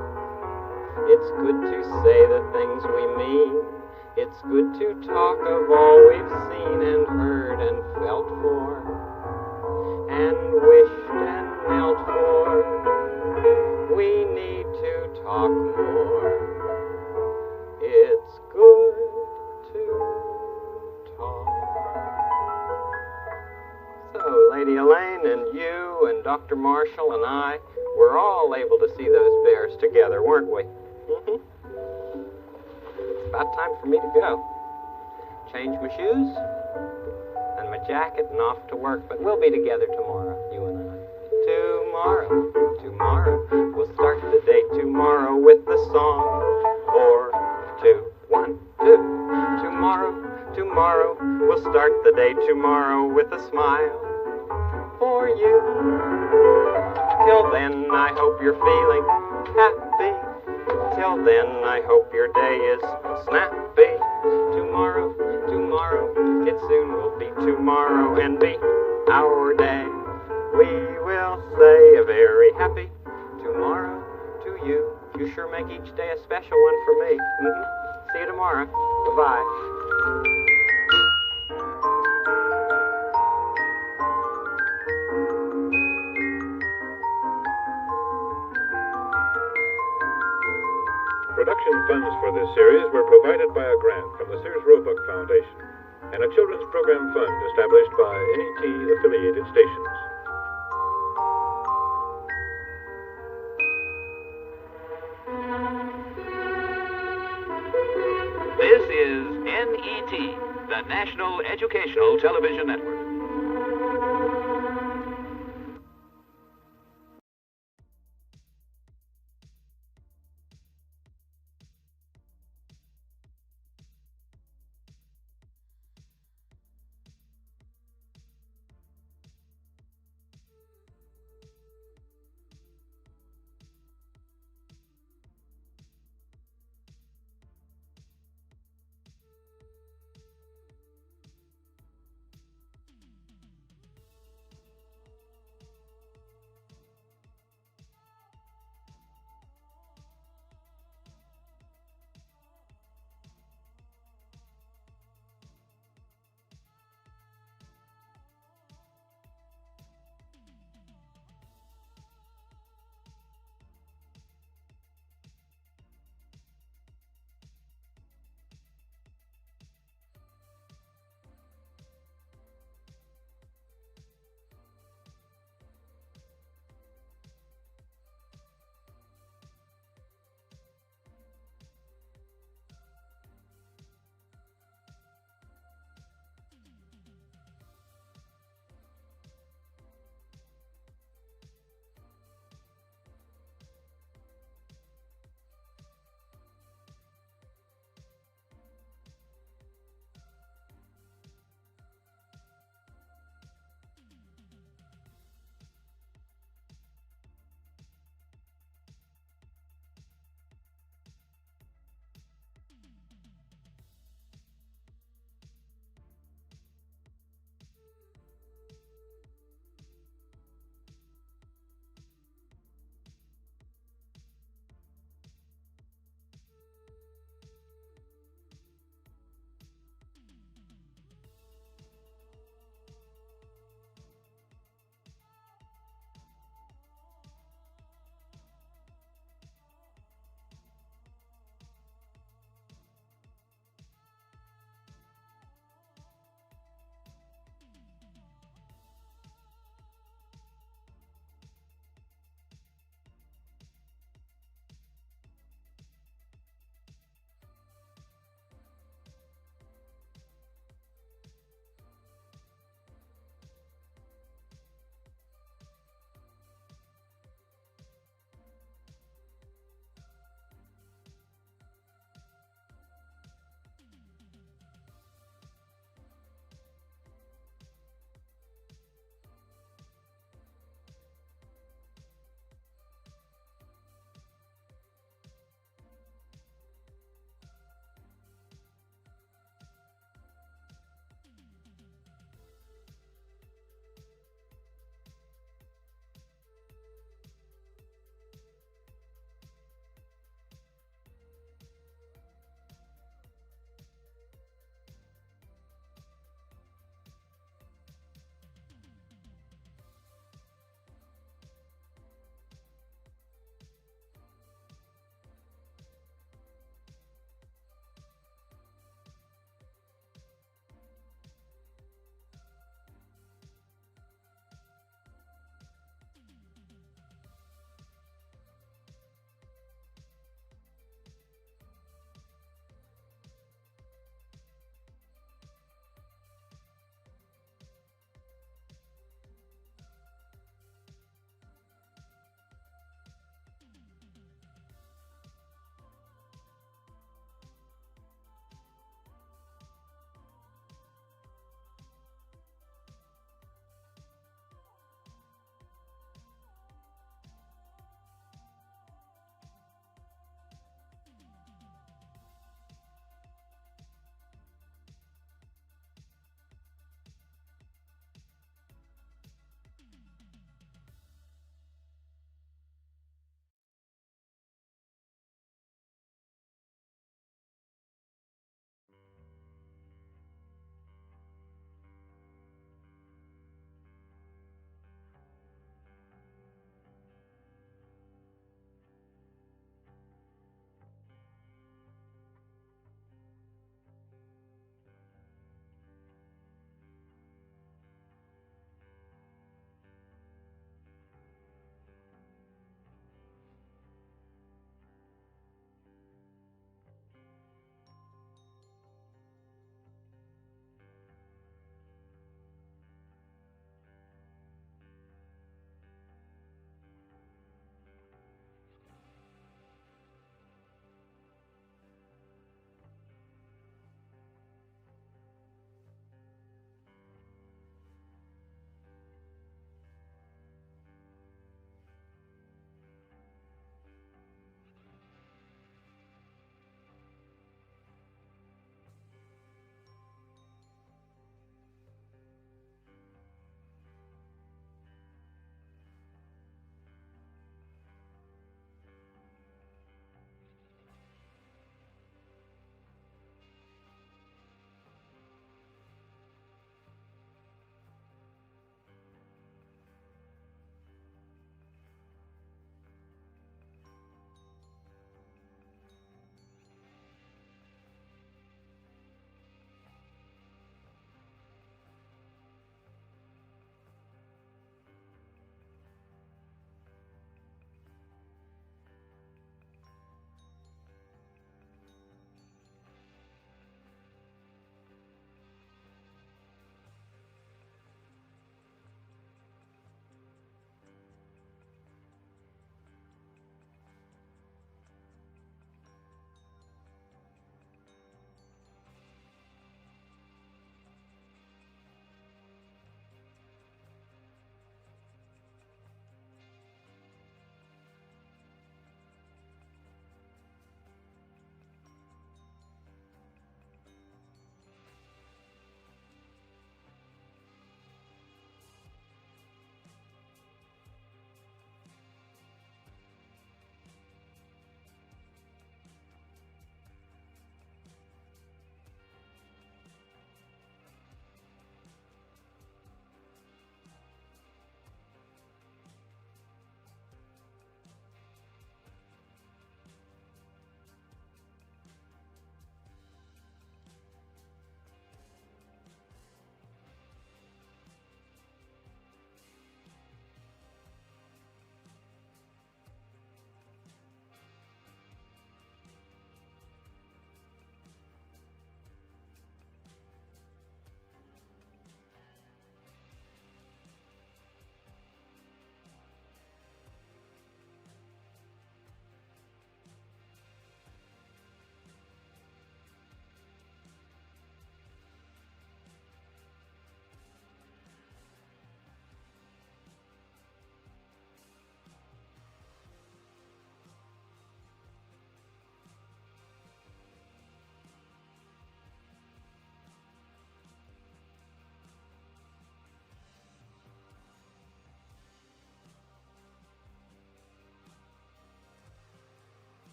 Speaker 1: It's good to say the things we mean. It's good to talk of all we've seen and heard and felt for, and wished and knelt for. We need to talk more. It's good to talk. So, Lady Elaine and you and Dr. Marshall and I were all able to see those bears together, weren't we? It's about time for me to go. Change my shoes and my jacket and off to work. But we'll be together tomorrow, you and I. Tomorrow, we'll start the day tomorrow with the song. 4, 2, 1, 2. Tomorrow, we'll start the day tomorrow with a smile for you. Till then, I hope you're feeling happy. Till then, I hope your day is snappy. Tomorrow, it soon will be tomorrow and be our day. We will say a very happy tomorrow to you. You sure make each day a special one for me. See you tomorrow. Bye-bye.
Speaker 7: funds for this series were provided by a grant from the Sears Roebuck Foundation and a children's program fund established by NET-affiliated stations.
Speaker 8: This is NET, the National Educational Television Network.